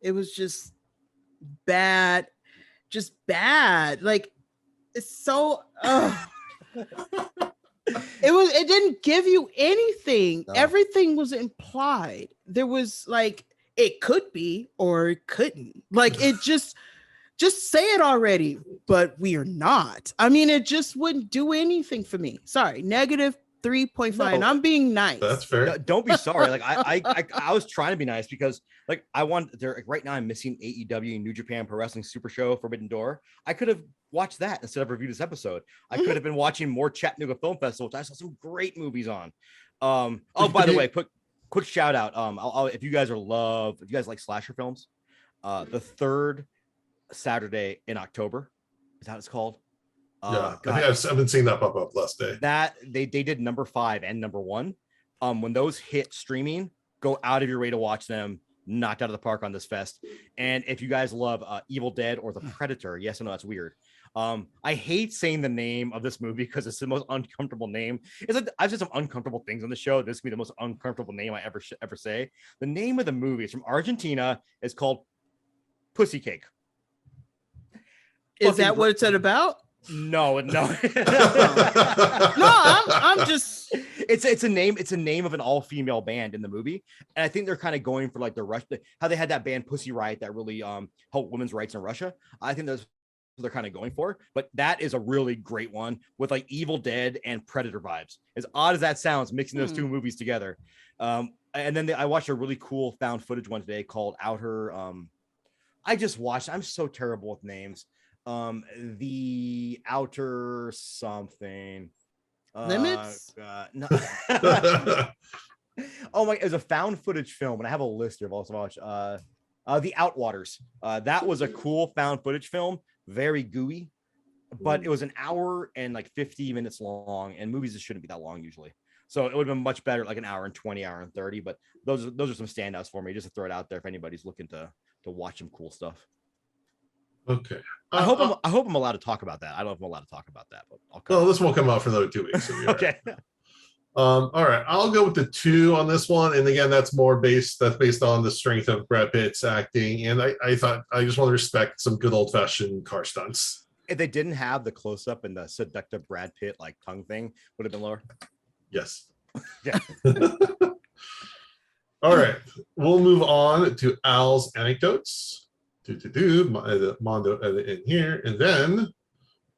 It was just bad. Like it's so it didn't give you anything. No. Everything was implied. There was like it could be or it couldn't. Like it just say it already, but we are not. I mean, it just wouldn't do anything for me. Sorry, negative 3.5. No, and I'm being nice. That's fair. No, don't be sorry. Like I was trying to be nice because like I want there like, right now I'm missing AEW New Japan Pro Wrestling Super Show Forbidden Door. I could have watched that instead of reviewed this episode. I could have been watching more Chattanooga Film Festival, which I saw some great movies on. By the way, quick shout out. If you guys like slasher films, the third Saturday in October, is that what it's called? Yeah, I think I've been seeing that pop up last day. That they did number 5 and number 1. When those hit streaming, go out of your way to watch them. Knocked out of the park on this fest. And if you guys love Evil Dead or The Predator, yes, I know that's weird. I hate saying the name of this movie because it's the most uncomfortable name. It's like I've said some uncomfortable things on the show. This will be the most uncomfortable name I ever say. The name of the movie is from Argentina. It's called Pussy Cake. Is that what it's about? No. No, I'm just. It's a name of an all-female band in the movie, and I think they're kind of going for like the Russia, how they had that band Pussy Riot that really helped women's rights in Russia. I think that's what they're kind of going for, but that is a really great one with like Evil Dead and Predator vibes. As odd as that sounds, mixing those two movies together. And then I watched a really cool found footage one today called Outer. I just watched. I'm so terrible with names. The Outer something. Limits? No. Oh my! It was a found footage film, and I have a list here. I've also watched the Ivotres. That was a cool found footage film, very gooey, but it was an hour and like 50 minutes long, and movies just shouldn't be that long usually. So it would have been much better, like an hour and 20, hour and 30. But those are some standouts for me, just to throw it out there if anybody's looking to watch some cool stuff. Okay. I hope I'm allowed to talk about that. I don't know if I'm allowed to talk about that, but well, this won't come out for another 2 weeks. So okay. Right. All right, I'll go with the 2 on this one, and again, that's based on the strength of Brad Pitt's acting, and I thought I just want to respect some good old fashioned car stunts. If they didn't have the close up and the seductive Brad Pitt like tongue thing, would have been lower. Yes. Yeah. All right, we'll move on to Al's anecdotes. Mondo edit in here, and then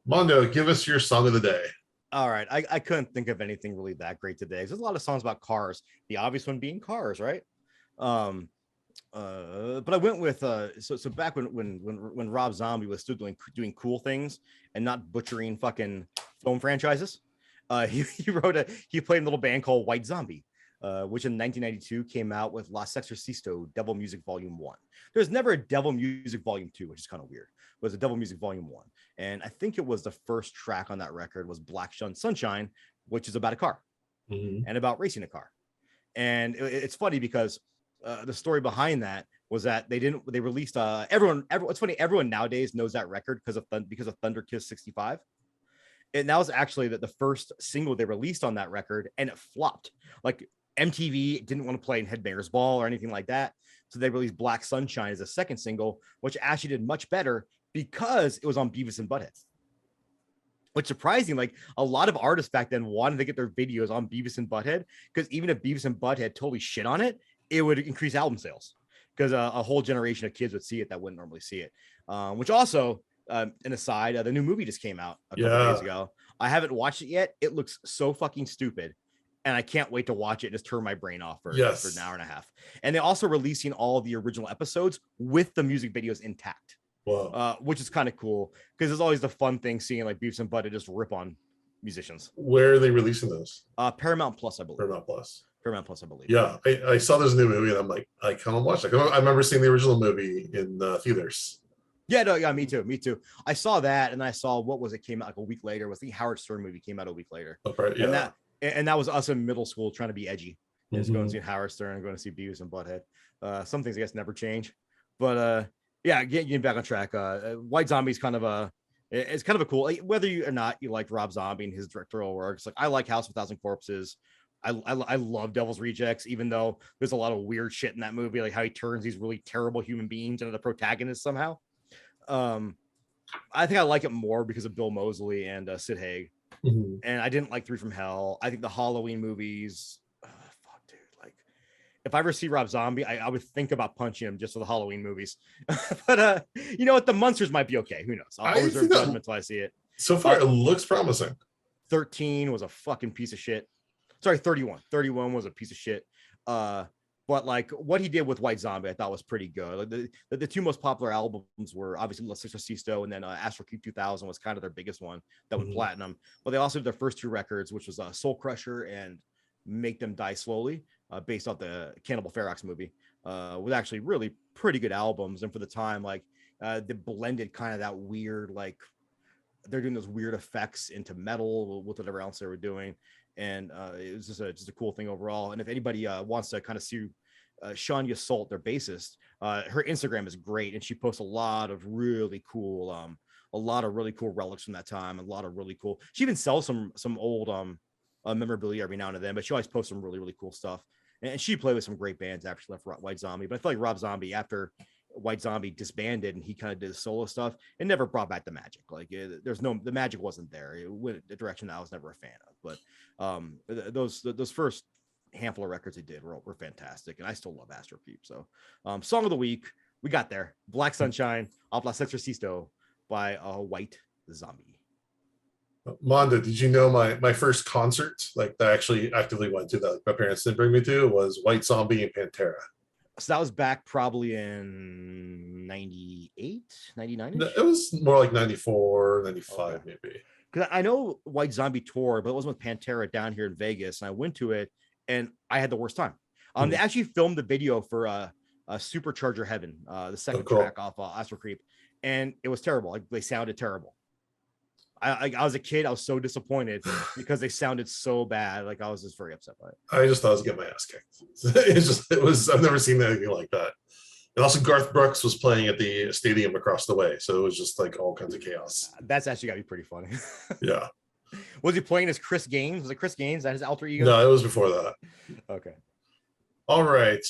Mondo, give us your song of the day. All right, I couldn't think of anything really that great today. There's a lot of songs about cars. The obvious one being Cars, right? But I went with so back when Rob Zombie was still doing cool things and not butchering fucking film franchises. He played in a little band called White Zombie, which in 1992 came out with La Sexorcisto Devil Music Volume 1. There's never a Devil Music Volume 2, which is kind of weird. It was a Devil Music Volume 1. And I think it was the first track on that record was Black Sunshine, which is about a car and about racing a car. And it's funny because the story behind that was that they released it's funny, everyone nowadays knows that record because of Thunder Kiss 65. And that was actually the first single they released on that record, and it flopped. Like MTV didn't want to play in Headbangers Ball or anything like that. So they released Black Sunshine as a second single, which actually did much better because it was on Beavis and Butthead. Which surprising, like a lot of artists back then wanted to get their videos on Beavis and Butthead, because even if Beavis and Butthead totally shit on it, it would increase album sales, because a whole generation of kids would see it that wouldn't normally see it. Which also, an aside, the new movie just came out a couple days ago. I haven't watched it yet. It looks so fucking stupid, and I can't wait to watch it and just turn my brain off for an hour and a half. And they're also releasing all the original episodes with the music videos intact. Wow. Which is kind of cool, because there's always the fun thing seeing like Beavis and Butthead just rip on musicians. Where are they releasing those? Paramount Plus, I believe. Paramount Plus, I believe. Yeah, I saw this new movie and I'm like, I kind of watched it. I remember seeing the original movie in theaters. Yeah, no, yeah, me too. I saw that, and I saw came out like a week later. Was the Howard Stern movie came out a week later. Oh, right, yeah. And that was us in middle school trying to be edgy. Just going to see Howard Stern, going to see Beavis and Butthead. Some things I guess never change, but yeah, getting back on track. White Zombie is kind of a cool, whether you or not you like Rob Zombie and his directorial works. Like I like House of 1,000 Corpses. I love Devil's Rejects, even though there's a lot of weird shit in that movie, like how he turns these really terrible human beings into the protagonist somehow. I think I like it more because of Bill Moseley and Sid Haig. And I didn't like 3 from Hell. I think the Halloween movies, dude, like if I ever see Rob Zombie, I would think about punching him just for the Halloween movies. But you know what, the Monsters might be okay. Who knows? I'll reserve judgment until I see it. So far it looks promising. 13 was a fucking piece of shit. Sorry, 31 was a piece of shit. But like what he did with White Zombie, I thought was pretty good. Like the 2 most popular albums were obviously La Sexorcisto, and then Astro Cube 2000 was kind of their biggest one that went platinum. But they also did their first 2 records, which was Soul Crusher and Make Them Die Slowly, based off the Cannibal Ferox movie, with actually really pretty good albums. And for the time, like they blended kind of that weird, like they're doing those weird effects into metal with whatever else they were doing. And it was just a cool thing overall. And if anybody wants to kind of see Shania Salt, their bassist, her Instagram is great, and she posts a lot of really cool relics from that time. A lot of really cool. She even sells some old memorabilia every now and then, but she always posts some really cool stuff. And she played with some great bands after she left White Zombie. But I feel like Rob Zombie, after White Zombie disbanded and he kind of did solo stuff, it never brought back the magic. Like the magic wasn't there. It went a direction that I was never a fan of. But those first handful of records he did were fantastic, and I still love Astro Creep. So song of the week, we got there. Black Sunshine off La Sexorcisto by White Zombie. Monda, did you know my first concert, like that I actually actively went to, that my parents didn't bring me to, was White Zombie and Pantera? So that was back probably in 98, 99? It was more like 94, 95, okay. Maybe. Because I know White Zombie toured, but it was with Pantera down here in Vegas, and I went to it, and I had the worst time. They actually filmed the video for Supercharger Heaven, the second track off Astro Creep, and it was terrible. Like they sounded terrible. I was a kid. I was so disappointed because they sounded so bad. Like I was just very upset by it. I just thought I was getting my ass kicked. It was. I've never seen anything like that. And also, Garth Brooks was playing at the stadium across the way, so it was just like all kinds of chaos. That's actually got to be pretty funny. Yeah. Was he playing as Chris Gaines? Was it Chris Gaines? That his alter ego? No, it was before that. Okay. All right.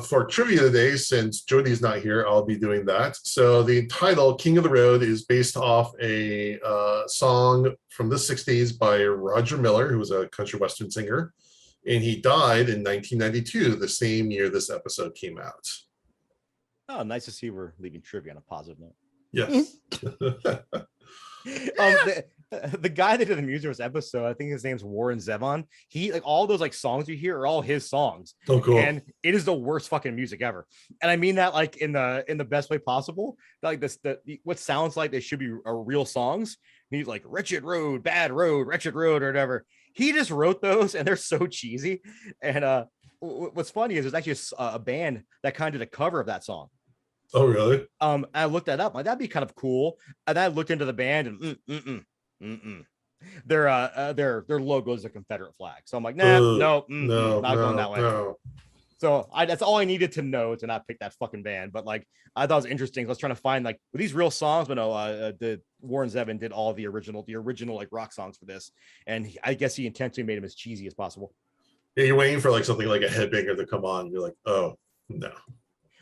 For trivia today, since Jody's not here, I'll be doing that. So the title, King of the Road, is based off a song from the 60s by Roger Miller, who was a country western singer. And he died in 1992, the same year this episode came out. Oh, nice to see we're leaving trivia on a positive note. Yes. The guy that did the music for this episode, I think his name's Warren Zevon. He, like, all those like songs you hear are all his songs. Oh, cool. And it is the worst fucking music ever. And I mean that like in the best way possible. Like what sounds like they should be real songs. And he's like Wretched Road, Bad Road, Wretched Road, or whatever. He just wrote those, and they're so cheesy. And what's funny is there's actually a band that kind of did a cover of that song. Oh, really? I looked that up. Like, that'd be kind of cool. And I looked into the band, and their logo is a Confederate flag. So I'm like, nah, not going that way. No. So that's all I needed to know to not pick that fucking band. But like, I thought it was interesting. I was trying to find like, were these real songs? But no, the Warren Zevon did all the original like rock songs for this, and I guess he intentionally made them as cheesy as possible. Yeah, you're waiting for like something like a Headbanger to come on. You're like, oh no.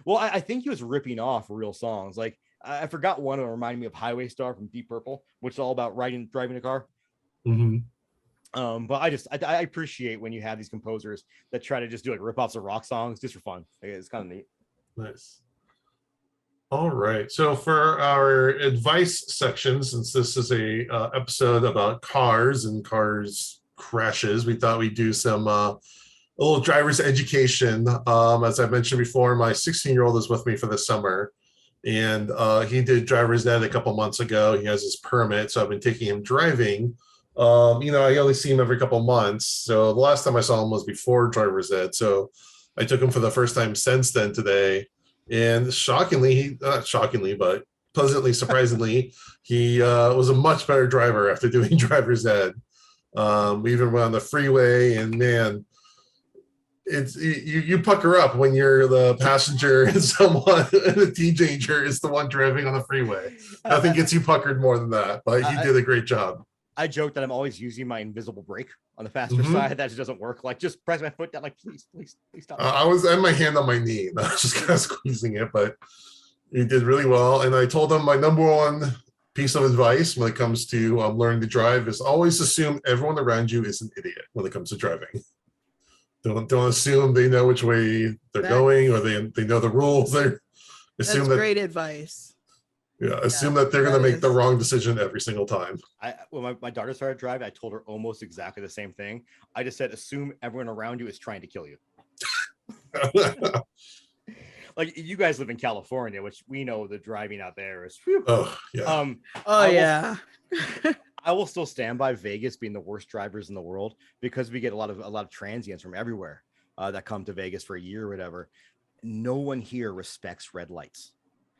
Well, I think he was ripping off real songs. Like I forgot one that reminded me of Highway Star from Deep Purple, which is all about driving a car. Mm-hmm. But I appreciate when you have these composers that try to just do like rip-offs of rock songs just for fun. It's kind of neat. Nice. All right. So for our advice section, since this is a episode about cars and cars crashes, we thought we'd do some a little driver's education. As I mentioned before, my 16-year-old is with me for the summer, and he did driver's ed a couple months ago. He has his permit, so I've been taking him driving. I only see him every couple months. So the last time I saw him was before driver's ed. So I took him for the first time since then today. And not shockingly, but pleasantly, surprisingly, he was a much better driver after doing driver's ed. We even went on the freeway, and man, it's you pucker up when you're the passenger and someone, the teenager is the one driving on the freeway. Nothing gets you puckered more than that, but he did a great job. I joke that I'm always using my invisible brake on the faster side. That just doesn't work. Like, just press my foot down. Like, please stop. I had my hand on my knee. I was just kind of squeezing it, but he did really well. And I told him my number one piece of advice when it comes to learning to drive is always assume everyone around you is an idiot when it comes to driving. Don't assume they know which way they're going, or they know the rules. That's great advice. Yeah, assume that they're going to make the wrong decision every single time. When my daughter started driving, I told her almost exactly the same thing. I just said, assume everyone around you is trying to kill you. Like, you guys live in California, which we know the driving out there is. Whew. Oh yeah. Yeah. I will still stand by Vegas being the worst drivers in the world, because we get a lot of transients from everywhere that come to Vegas for a year or whatever. No one here respects red lights.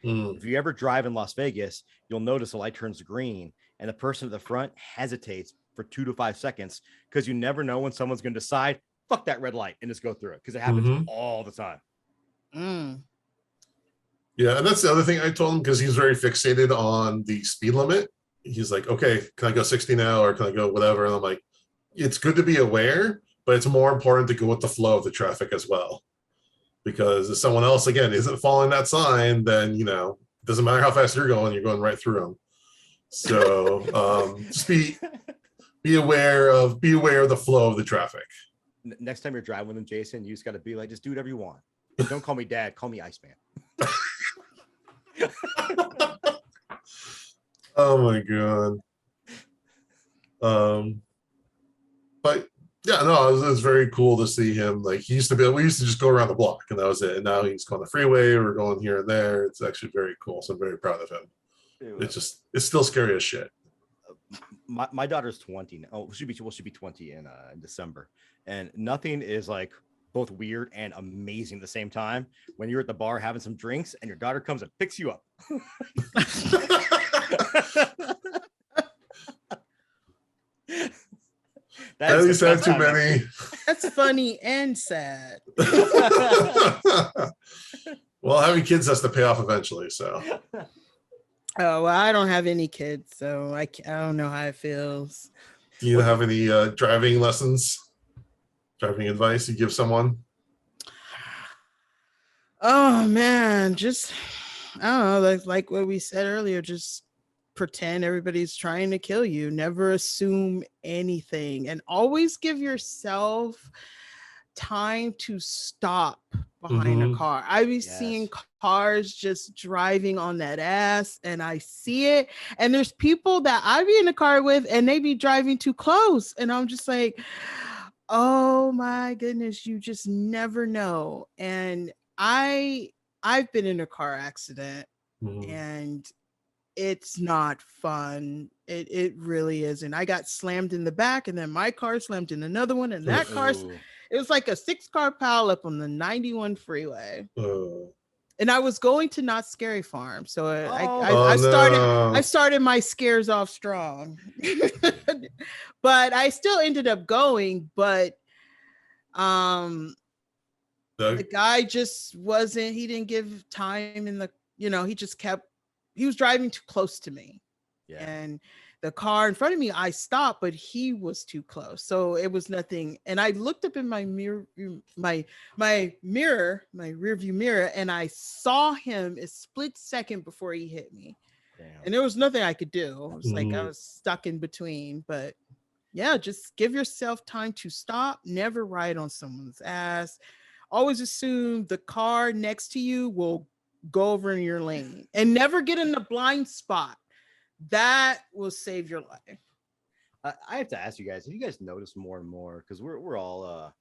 If you ever drive in Las Vegas, you'll notice the light turns green and the person at the front hesitates for 2 to 5 seconds, because you never know when someone's going to decide, fuck that red light, and just go through it, because it happens all the time. Yeah, and that's the other thing I told him, because he's very fixated on the speed limit. He's like, okay, can I go 60 now, or can I go whatever? And I'm like, it's good to be aware, but it's more important to go with the flow of the traffic as well. because if someone else again isn't following that sign, then it doesn't matter how fast you're going right through them. So just be aware of the flow of the traffic. Next time you're driving with them, Jason, you just got to be like, just do whatever you want. And don't call me Dad, call me Iceman. Oh my god. But yeah, no, it was very cool to see him. Like we used to just go around the block and that was it. And now he's going the freeway, we're going here and there. It's actually very cool. So I'm very proud of him. It's still scary as shit. My daughter's 20 now. Oh, she'll be 20 in December. And nothing is like both weird and amazing at the same time when you're at the bar having some drinks and your daughter comes and picks you up. At least I have too many. That's funny and sad. Well, having kids has to pay off eventually, so. Oh, well, I don't have any kids, so I don't know how it feels. Do you have any driving lessons? Driving advice you give someone? Oh man, just I don't know, like what we said earlier, just pretend everybody's trying to kill you. Never assume anything, and always give yourself time to stop behind a car. I be seeing cars just driving on that ass, and I see it. And there's people that I be in the car with, and they be driving too close, and I'm just like, oh my goodness, you just never know. And I've been in a car accident, and it's not fun. It really isn't. I got slammed in the back, and then my car slammed in another one, and that car. It was like a 6-car pileup on the 91 freeway. And I was going to Not Scary Farm. So I started my scares off strong. But I still ended up going. But the guy just he didn't give time in the, he was driving too close to me. Yeah. And the car in front of me, I stopped, but he was too close. So it was nothing. And I looked up in my mirror, my rear view mirror, and I saw him a split second before he hit me. Damn. And there was nothing I could do. It was like I was stuck in between. But yeah, just give yourself time to stop. Never ride on someone's ass. Always assume the car next to you will go over in your lane, and never get in the blind spot. That will save your life. I have to ask you guys, if you guys notice more and more, because we're all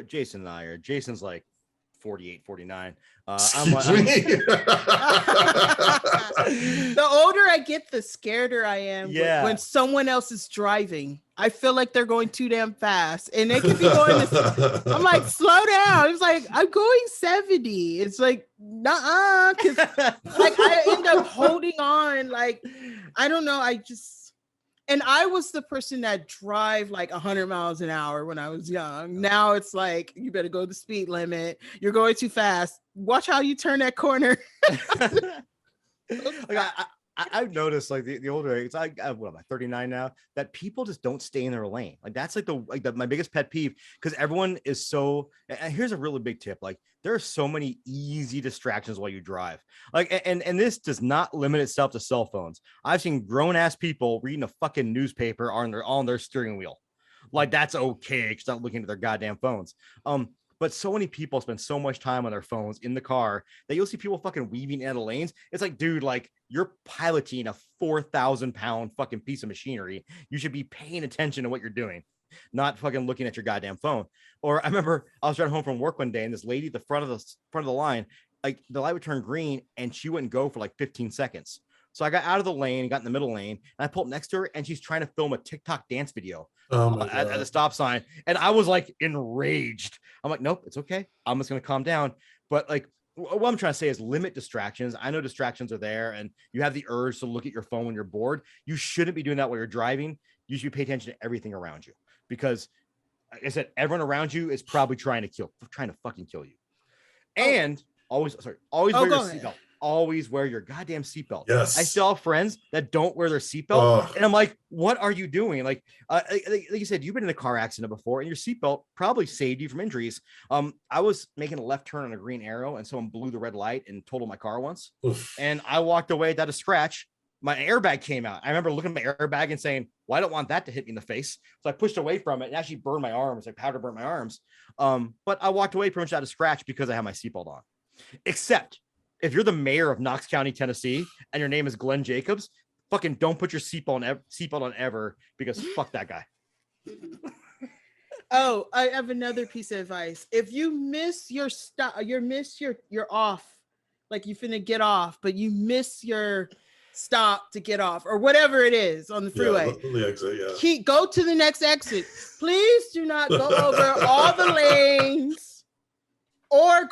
Jason and I are. Jason's like 48, 49. I'm like, the older I get, the scareder I am when someone else is driving. I feel like they're going too damn fast, and they could be going I'm like, slow down. It's like, I'm going 70. It's like, nuh-uh, because like I end up holding on. Like, I don't know. And I was the person that drive like 100 miles an hour when I was young. Now it's like, you better go the speed limit. You're going too fast. Watch how you turn that corner. Like I've noticed, like the older age, what am I, 39 now, that people just don't stay in their lane. Like that's like my biggest pet peeve, because everyone is so. And here's a really big tip: like there are so many easy distractions while you drive. Like, and this does not limit itself to cell phones. I've seen grown ass people reading a fucking newspaper on their steering wheel. Like that's okay, because not looking at their goddamn phones. But so many people spend so much time on their phones in the car that you'll see people fucking weaving out of lanes. It's like, dude, like you're piloting a 4,000-pound fucking piece of machinery. You should be paying attention to what you're doing, not fucking looking at your goddamn phone. Or I remember I was driving home from work one day, and this lady at the front of the line, like the light would turn green and she wouldn't go for like 15 seconds. So I got out of the lane and got in the middle lane, and I pulled up next to her, and she's trying to film a TikTok dance video at the stop sign. And I was like enraged. I'm like, nope, it's okay. I'm just going to calm down. But like, what I'm trying to say is limit distractions. I know distractions are there, and you have the urge to look at your phone when you're bored. You shouldn't be doing that while you're driving. You should pay attention to everything around you, because like I said, everyone around you is probably trying to fucking kill you. And always wear your seatbelt. always wear your goddamn seatbelt. Yes. I still have friends that don't wear their seatbelt, and I'm like, what are you doing? Like you said, you've been in a car accident before, and your seatbelt probably saved you from injuries. I was making a left turn on a green arrow, and someone blew the red light and totaled my car once. Oof. And I walked away without a scratch. My airbag came out. I remember looking at my airbag and saying, well, I don't want that to hit me in the face. So I pushed away from it and actually burned my arms, like powder burnt my arms. But I walked away pretty much without a scratch because I had my seatbelt on. Except if you're the mayor of Knox County, Tennessee, and your name is Glenn Jacobs, fucking don't put your seatbelt on ever, because fuck that guy. Oh, I have another piece of advice. If you miss your stop, you're off, like you finna get off, but you miss your stop to get off or whatever it is on the freeway. The exit, Go to the next exit. Please do not go over all the lanes or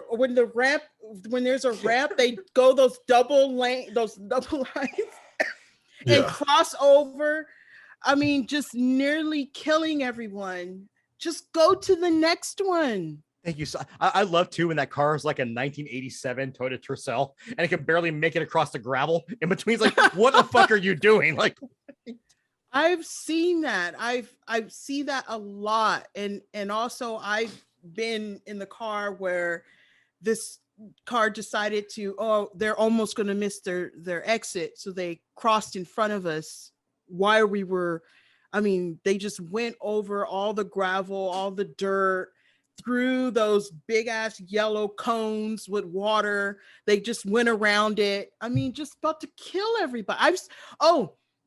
when there's a ramp, they go those double lines and cross over. I mean, just nearly killing everyone. Just go to the next one. Thank you. So I love too when that car is like a 1987 Toyota Tercel and it can barely make it across the gravel in between. It's like, what the fuck are you doing? Like, I've seen that. I've seen that a lot, and also I've been in the car where this car decided to, they're almost going to miss their exit, so they crossed in front of us while we were. I mean, they just went over all the gravel, all the dirt, through those big ass yellow cones with water. They just went around it. I mean, just about to kill everybody.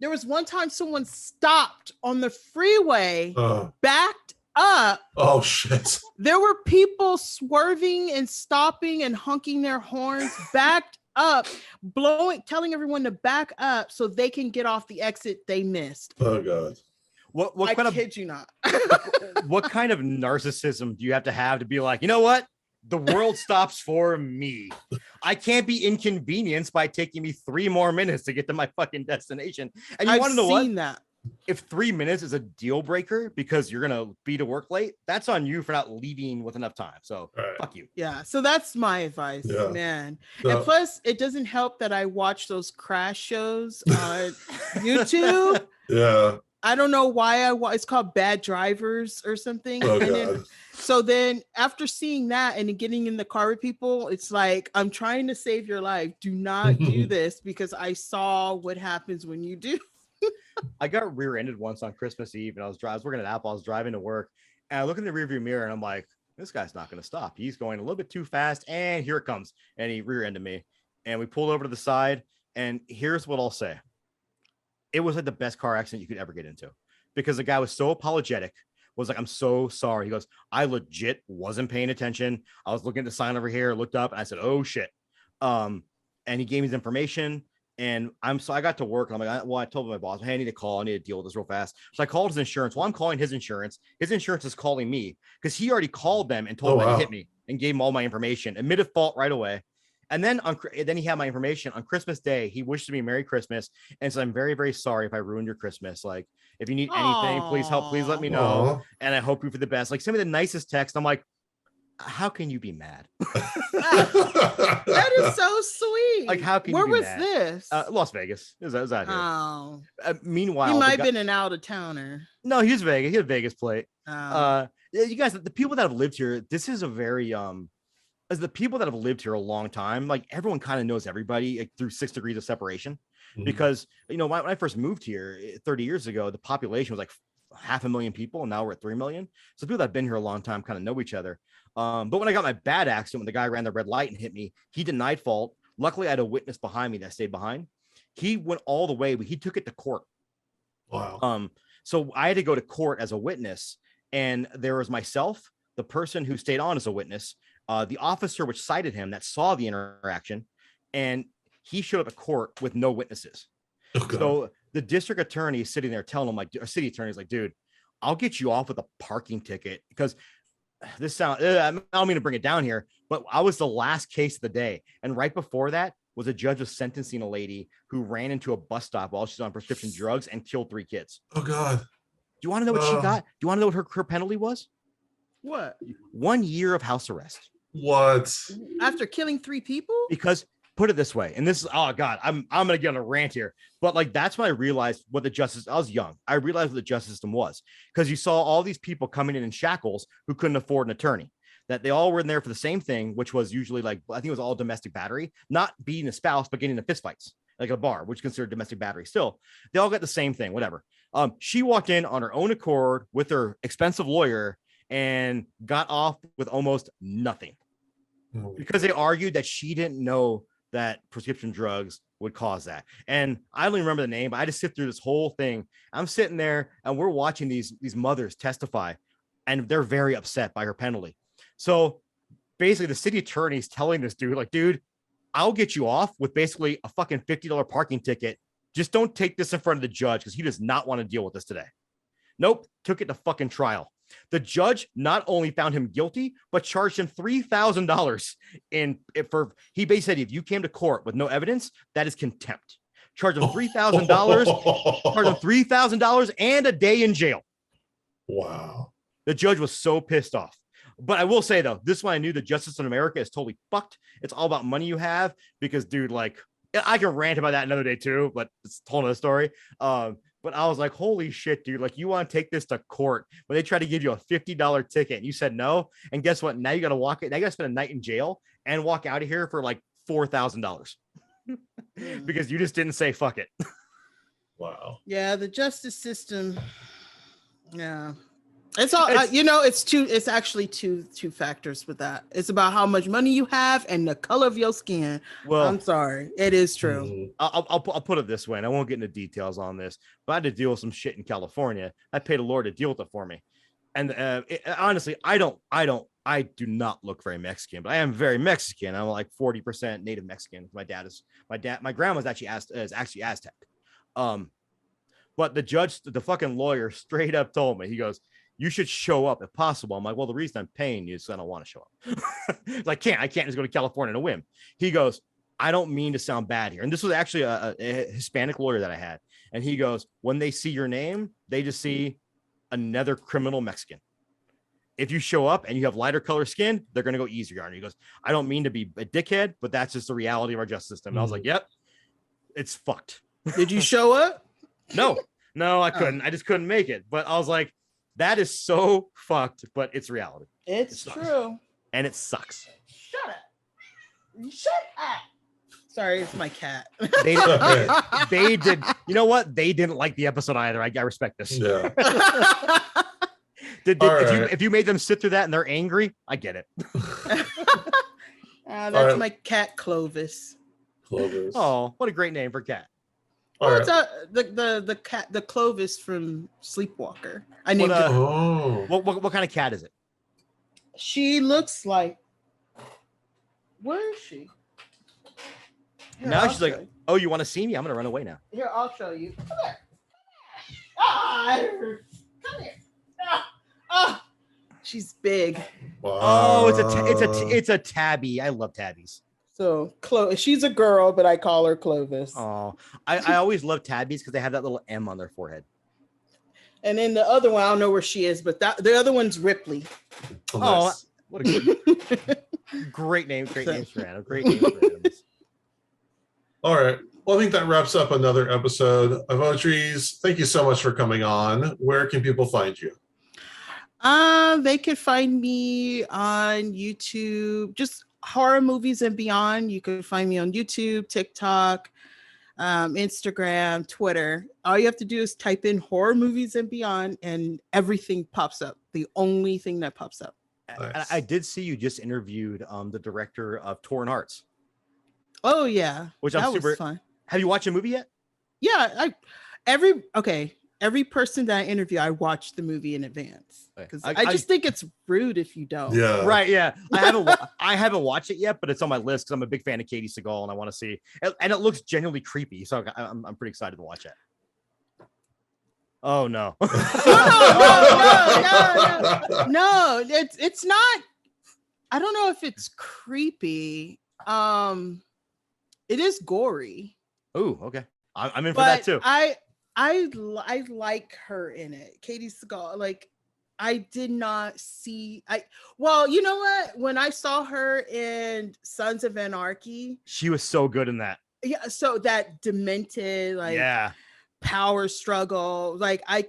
There was one time someone stopped on the freeway, backed up. Oh shit. There were people swerving and stopping and honking their horns, backed up, telling everyone to back up so they can get off the exit they missed. Oh god. What kind of kid you not? What kind of narcissism do you have to be like, you know what? The world stops for me. I can't be inconvenienced by taking me 3 more minutes to get to my fucking destination. And you want to know what? That. If 3 minutes is a deal breaker because you're gonna be to work late, that's on you for not leaving with enough time. So fuck you. Yeah. So that's my advice, man. No. And plus, it doesn't help that I watch those crash shows on YouTube. Yeah. I don't know why it's called Bad Drivers or something. Oh, and then after seeing that and getting in the car with people, it's like, I'm trying to save your life. Do not do this, because I saw what happens when you do. I got rear-ended once on Christmas Eve, and I was working at Apple. I was driving to work, and I look in the rearview mirror, and I'm like, this guy's not going to stop. He's going a little bit too fast, and here it comes. And he rear-ended me, and we pulled over to the side, and here's what I'll say. It was like the best car accident you could ever get into, because the guy was so apologetic, was like, I'm so sorry. He goes, I legit wasn't paying attention. I was looking at the sign over here, looked up, and I said, oh shit. And he gave me his information, and I got to work, and I'm like, well, I told my boss, hey, I need to call. I need to deal with this real fast. So I called his insurance. While I'm calling his insurance is calling me, because he already called them and told them to hit me and gave him all my information, admitted fault right away. And then he had my information on Christmas Day. He wished me Merry Christmas and said, I'm very, very sorry if I ruined your Christmas. Like, if you need anything, please let me know. And I hope you for the best. Like, send me the nicest text. I'm like, how can you be mad? That is so sweet. Like, how can Where you be was mad? This? Las Vegas. It was out here. Oh. Meanwhile, he might have been an out-of-towner. No, he was Vegas. He had a Vegas plate. Oh. You guys, the people that have lived here, this is a very as the people that have lived here a long time, like everyone kind of knows everybody, like, through 6 degrees of separation. Because, you know, when I first moved here 30 years ago, the population was like 500,000 people, and now we're at 3 million. So people that have been here a long time kind of know each other. But when I got my bad accident, when the guy ran the red light and hit me, he denied fault. Luckily, I had a witness behind me that stayed behind. He went all the way, but he took it to court. Wow. So I had to go to court as a witness, and there was myself, the person who stayed on as a witness, the officer which cited him that saw the interaction, and he showed up at court with no witnesses. Okay. So the district attorney is sitting there telling him, like, or city attorney is like, dude, I'll get you off with a parking ticket, because this sound, I don't mean to bring it down here, but I was the last case of the day. And right before that was a judge was sentencing a lady who ran into a bus stop while she's on prescription drugs and killed 3 kids. Oh God. Do you want to know what she got? Do you want to know what her penalty was? What? 1 year of house arrest. What? After killing 3 people? Because put it this way, and this is, oh God, I'm gonna get on a rant here, but like that's when I realized what the justice. I was young. I realized what the justice system was, because you saw all these people coming in shackles who couldn't afford an attorney. That they all were in there for the same thing, which was usually like, I think it was all domestic battery, not beating a spouse, but getting into fistfights, like a bar, which is considered domestic battery. Still, they all got the same thing, whatever. She walked in on her own accord with her expensive lawyer and got off with almost nothing, because they argued that she didn't know that prescription drugs would cause that. And I don't even remember the name, but I just sit through this whole thing. I'm sitting there and we're watching these mothers testify, and they're very upset by her penalty. So basically the city attorney is telling this dude, like, dude, I'll get you off with basically a fucking $50 parking ticket. Just don't take this in front of the judge, because he does not want to deal with this today. Nope. Took it to fucking trial. The judge not only found him guilty, but charged him $3,000 he basically said, if you came to court with no evidence, that is contempt. Charged him $3,000, charged him $3,000 and a day in jail. Wow. The judge was so pissed off. But I will say, though, this one I knew the justice in America is totally fucked. It's all about money you have, because, dude, like, I can rant about that another day, too, but it's a whole nother story. But I was like, holy shit, dude, like, you want to take this to court when they try to give you a $50 ticket and you said no. And guess what? Now you got to now you got to spend a night in jail and walk out of here for like $4,000 because you just didn't say fuck it. Wow. Yeah, the justice system. Yeah. It's all it's actually two factors with that. It's about how much money you have and the color of your skin. Well, I'm sorry, it is true. I'll put it this way, and I won't get into details on this, but I had to deal with some shit in California. I paid a lawyer to deal with it for me, and honestly, I do not look very Mexican, but I am very Mexican. I'm like 40% Native Mexican. My grandma's actually Aztec. But the fucking lawyer straight up told me, he goes, you should show up if possible. I'm like, well, the reason I'm paying you is I don't want to show up. Like, I can't just go to California on a whim. He goes, I don't mean to sound bad here. And this was actually a Hispanic lawyer that I had. And he goes, when they see your name, they just see another criminal Mexican. If you show up and you have lighter color skin, they're going to go easier on you. He goes, I don't mean to be a dickhead, but that's just the reality of our justice system. And I was like, yep, it's fucked. Did you show up? No, I couldn't. I just couldn't make it. But I was like, that is so fucked, but it's reality. It's true. And it sucks. Shut up. Shut up. Sorry, it's my cat. They did. You know what? They didn't like the episode either. I respect this. Yeah. If you made them sit through that and they're angry, I get it. That's my cat, Clovis. Clovis. Oh, what a great name for a cat. Oh, it's the cat, the Clovis from Sleepwalker. I named it. Oh. What kind of cat is it? She looks like. Where is she? Here, now she's like, oh, you want to see me? I'm gonna run away now. Here, I'll show you. Come here. Ah, come here. Ah. She's big. Wow. Oh, it's a tabby. I love tabbies. So she's a girl, but I call her Clovis. Oh, I always love tabbies because they have that little M on their forehead. And then the other one, I don't know where she is, but the other one's Ripley. Oh, nice. What a great name. Great names for animals. Great names for animals. All right. Well, I think that wraps up another episode of Ivotres. Thank you so much for coming on. Where can people find you? They can find me on YouTube, just horror movies and beyond. You can find me on YouTube, TikTok, Instagram, Twitter. All you have to do is type in horror movies and beyond and everything pops up. The only thing that pops up. Nice. I did see you just interviewed the director of Torn Hearts. Oh yeah. Which that I'm super was fun. Have you watched a movie yet? Yeah, every person that I interview, I watch the movie in advance because I just think it's rude if you don't. Yeah. Right. Yeah. I haven't watched it yet, but it's on my list because I'm a big fan of Katie Seagal and I want to see. And it looks genuinely creepy, so I'm pretty excited to watch it. Oh no. No. It's not. I don't know if it's creepy. It is gory. Oh, okay. I'm in for that too. I like her in it. Katie Seagal, like I did not see. Well, you know what? When I saw her in Sons of Anarchy, she was so good in that. Yeah, so that demented power struggle, like I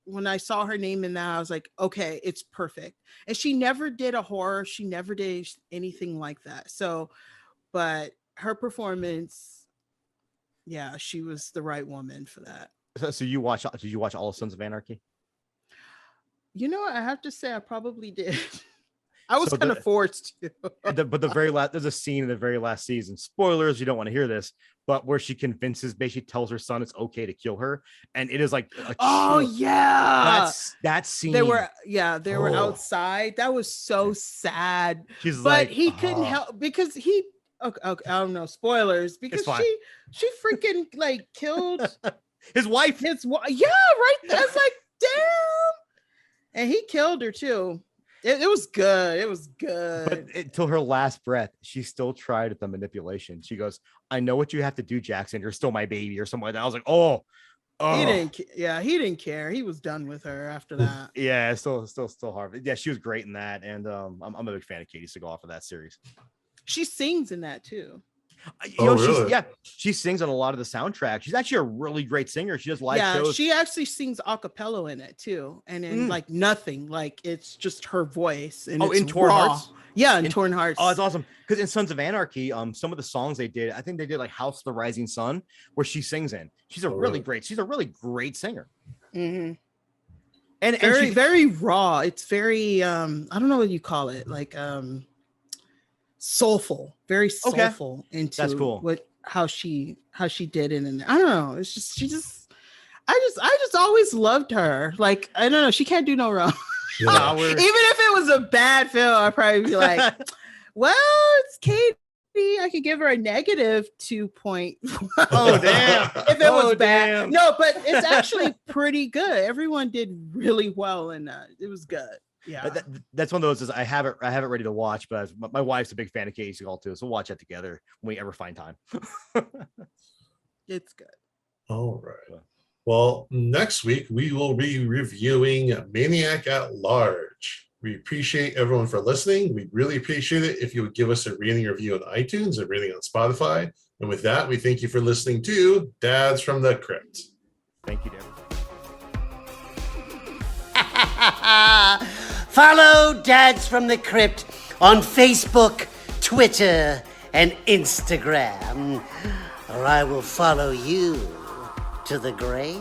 when I saw her name in that, I was like, okay, it's perfect. And she never did a horror. She never did anything like that. So, but her performance, yeah, she was the right woman for that. So did you watch all of Sons of Anarchy? You know, I have to say I probably did. I was kind of forced to. But the very last, there's a scene in the very last season. Spoilers, you don't want to hear this, but where she basically tells her son it's okay to kill her, and it is like, yeah, that scene. They were outside. That was so sad. But he couldn't help because he. Okay, I don't know, spoilers, because she freaking like killed his wife. Yeah, right. I was like, damn, and he killed her too. It was good. It was good. But until her last breath, she still tried at the manipulation. She goes, "I know what you have to do, Jackson. You're still my baby," or something like that. I was like, "Oh." He didn't care. He was done with her after that. Yeah, still hard. Yeah, she was great in that, and I'm a big fan of Katie Seagal for that series. She sings in that too. Really? She sings on a lot of the soundtrack. She's actually a really great singer. She does live shows. She actually sings a cappella in it too, and in like nothing, like it's just her voice. And in Torn Hearts. Yeah, in Torn Hearts. Oh, it's awesome. Because in Sons of Anarchy, some of the songs they did, I think they did like House of the Rising Sun, where she sings in. She's a really great singer. Mm-hmm. And very raw. It's very I don't know what you call it, like soulful, very soulful. Into that's cool. How she did it, and I don't know. It's just I just always loved her. Like, I don't know, she can't do no wrong. Yeah. Even if it was a bad film, I'd probably be like, well, it's Katie. I could give her a negative 2.1. Oh damn! If it was bad, no, but it's actually pretty good. Everyone did really well in that. It was good. Yeah, that's one of those. I have it ready to watch, but my wife's a big fan of Katie Seagal too, so we'll watch that together when we ever find time. It's good. All right. Well, next week we will be reviewing Maniac at Large. We appreciate everyone for listening. We really appreciate it if you would give us a rating review on iTunes and rating on Spotify. And with that, we thank you for listening to Dads from the Crypt. Thank you to everybody. Follow Dads from the Crypt on Facebook, Twitter, and Instagram, or I will follow you to the grave.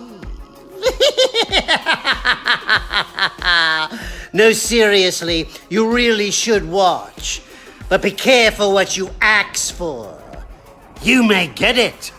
No, seriously, you really should watch. But be careful what you ask for. You may get it.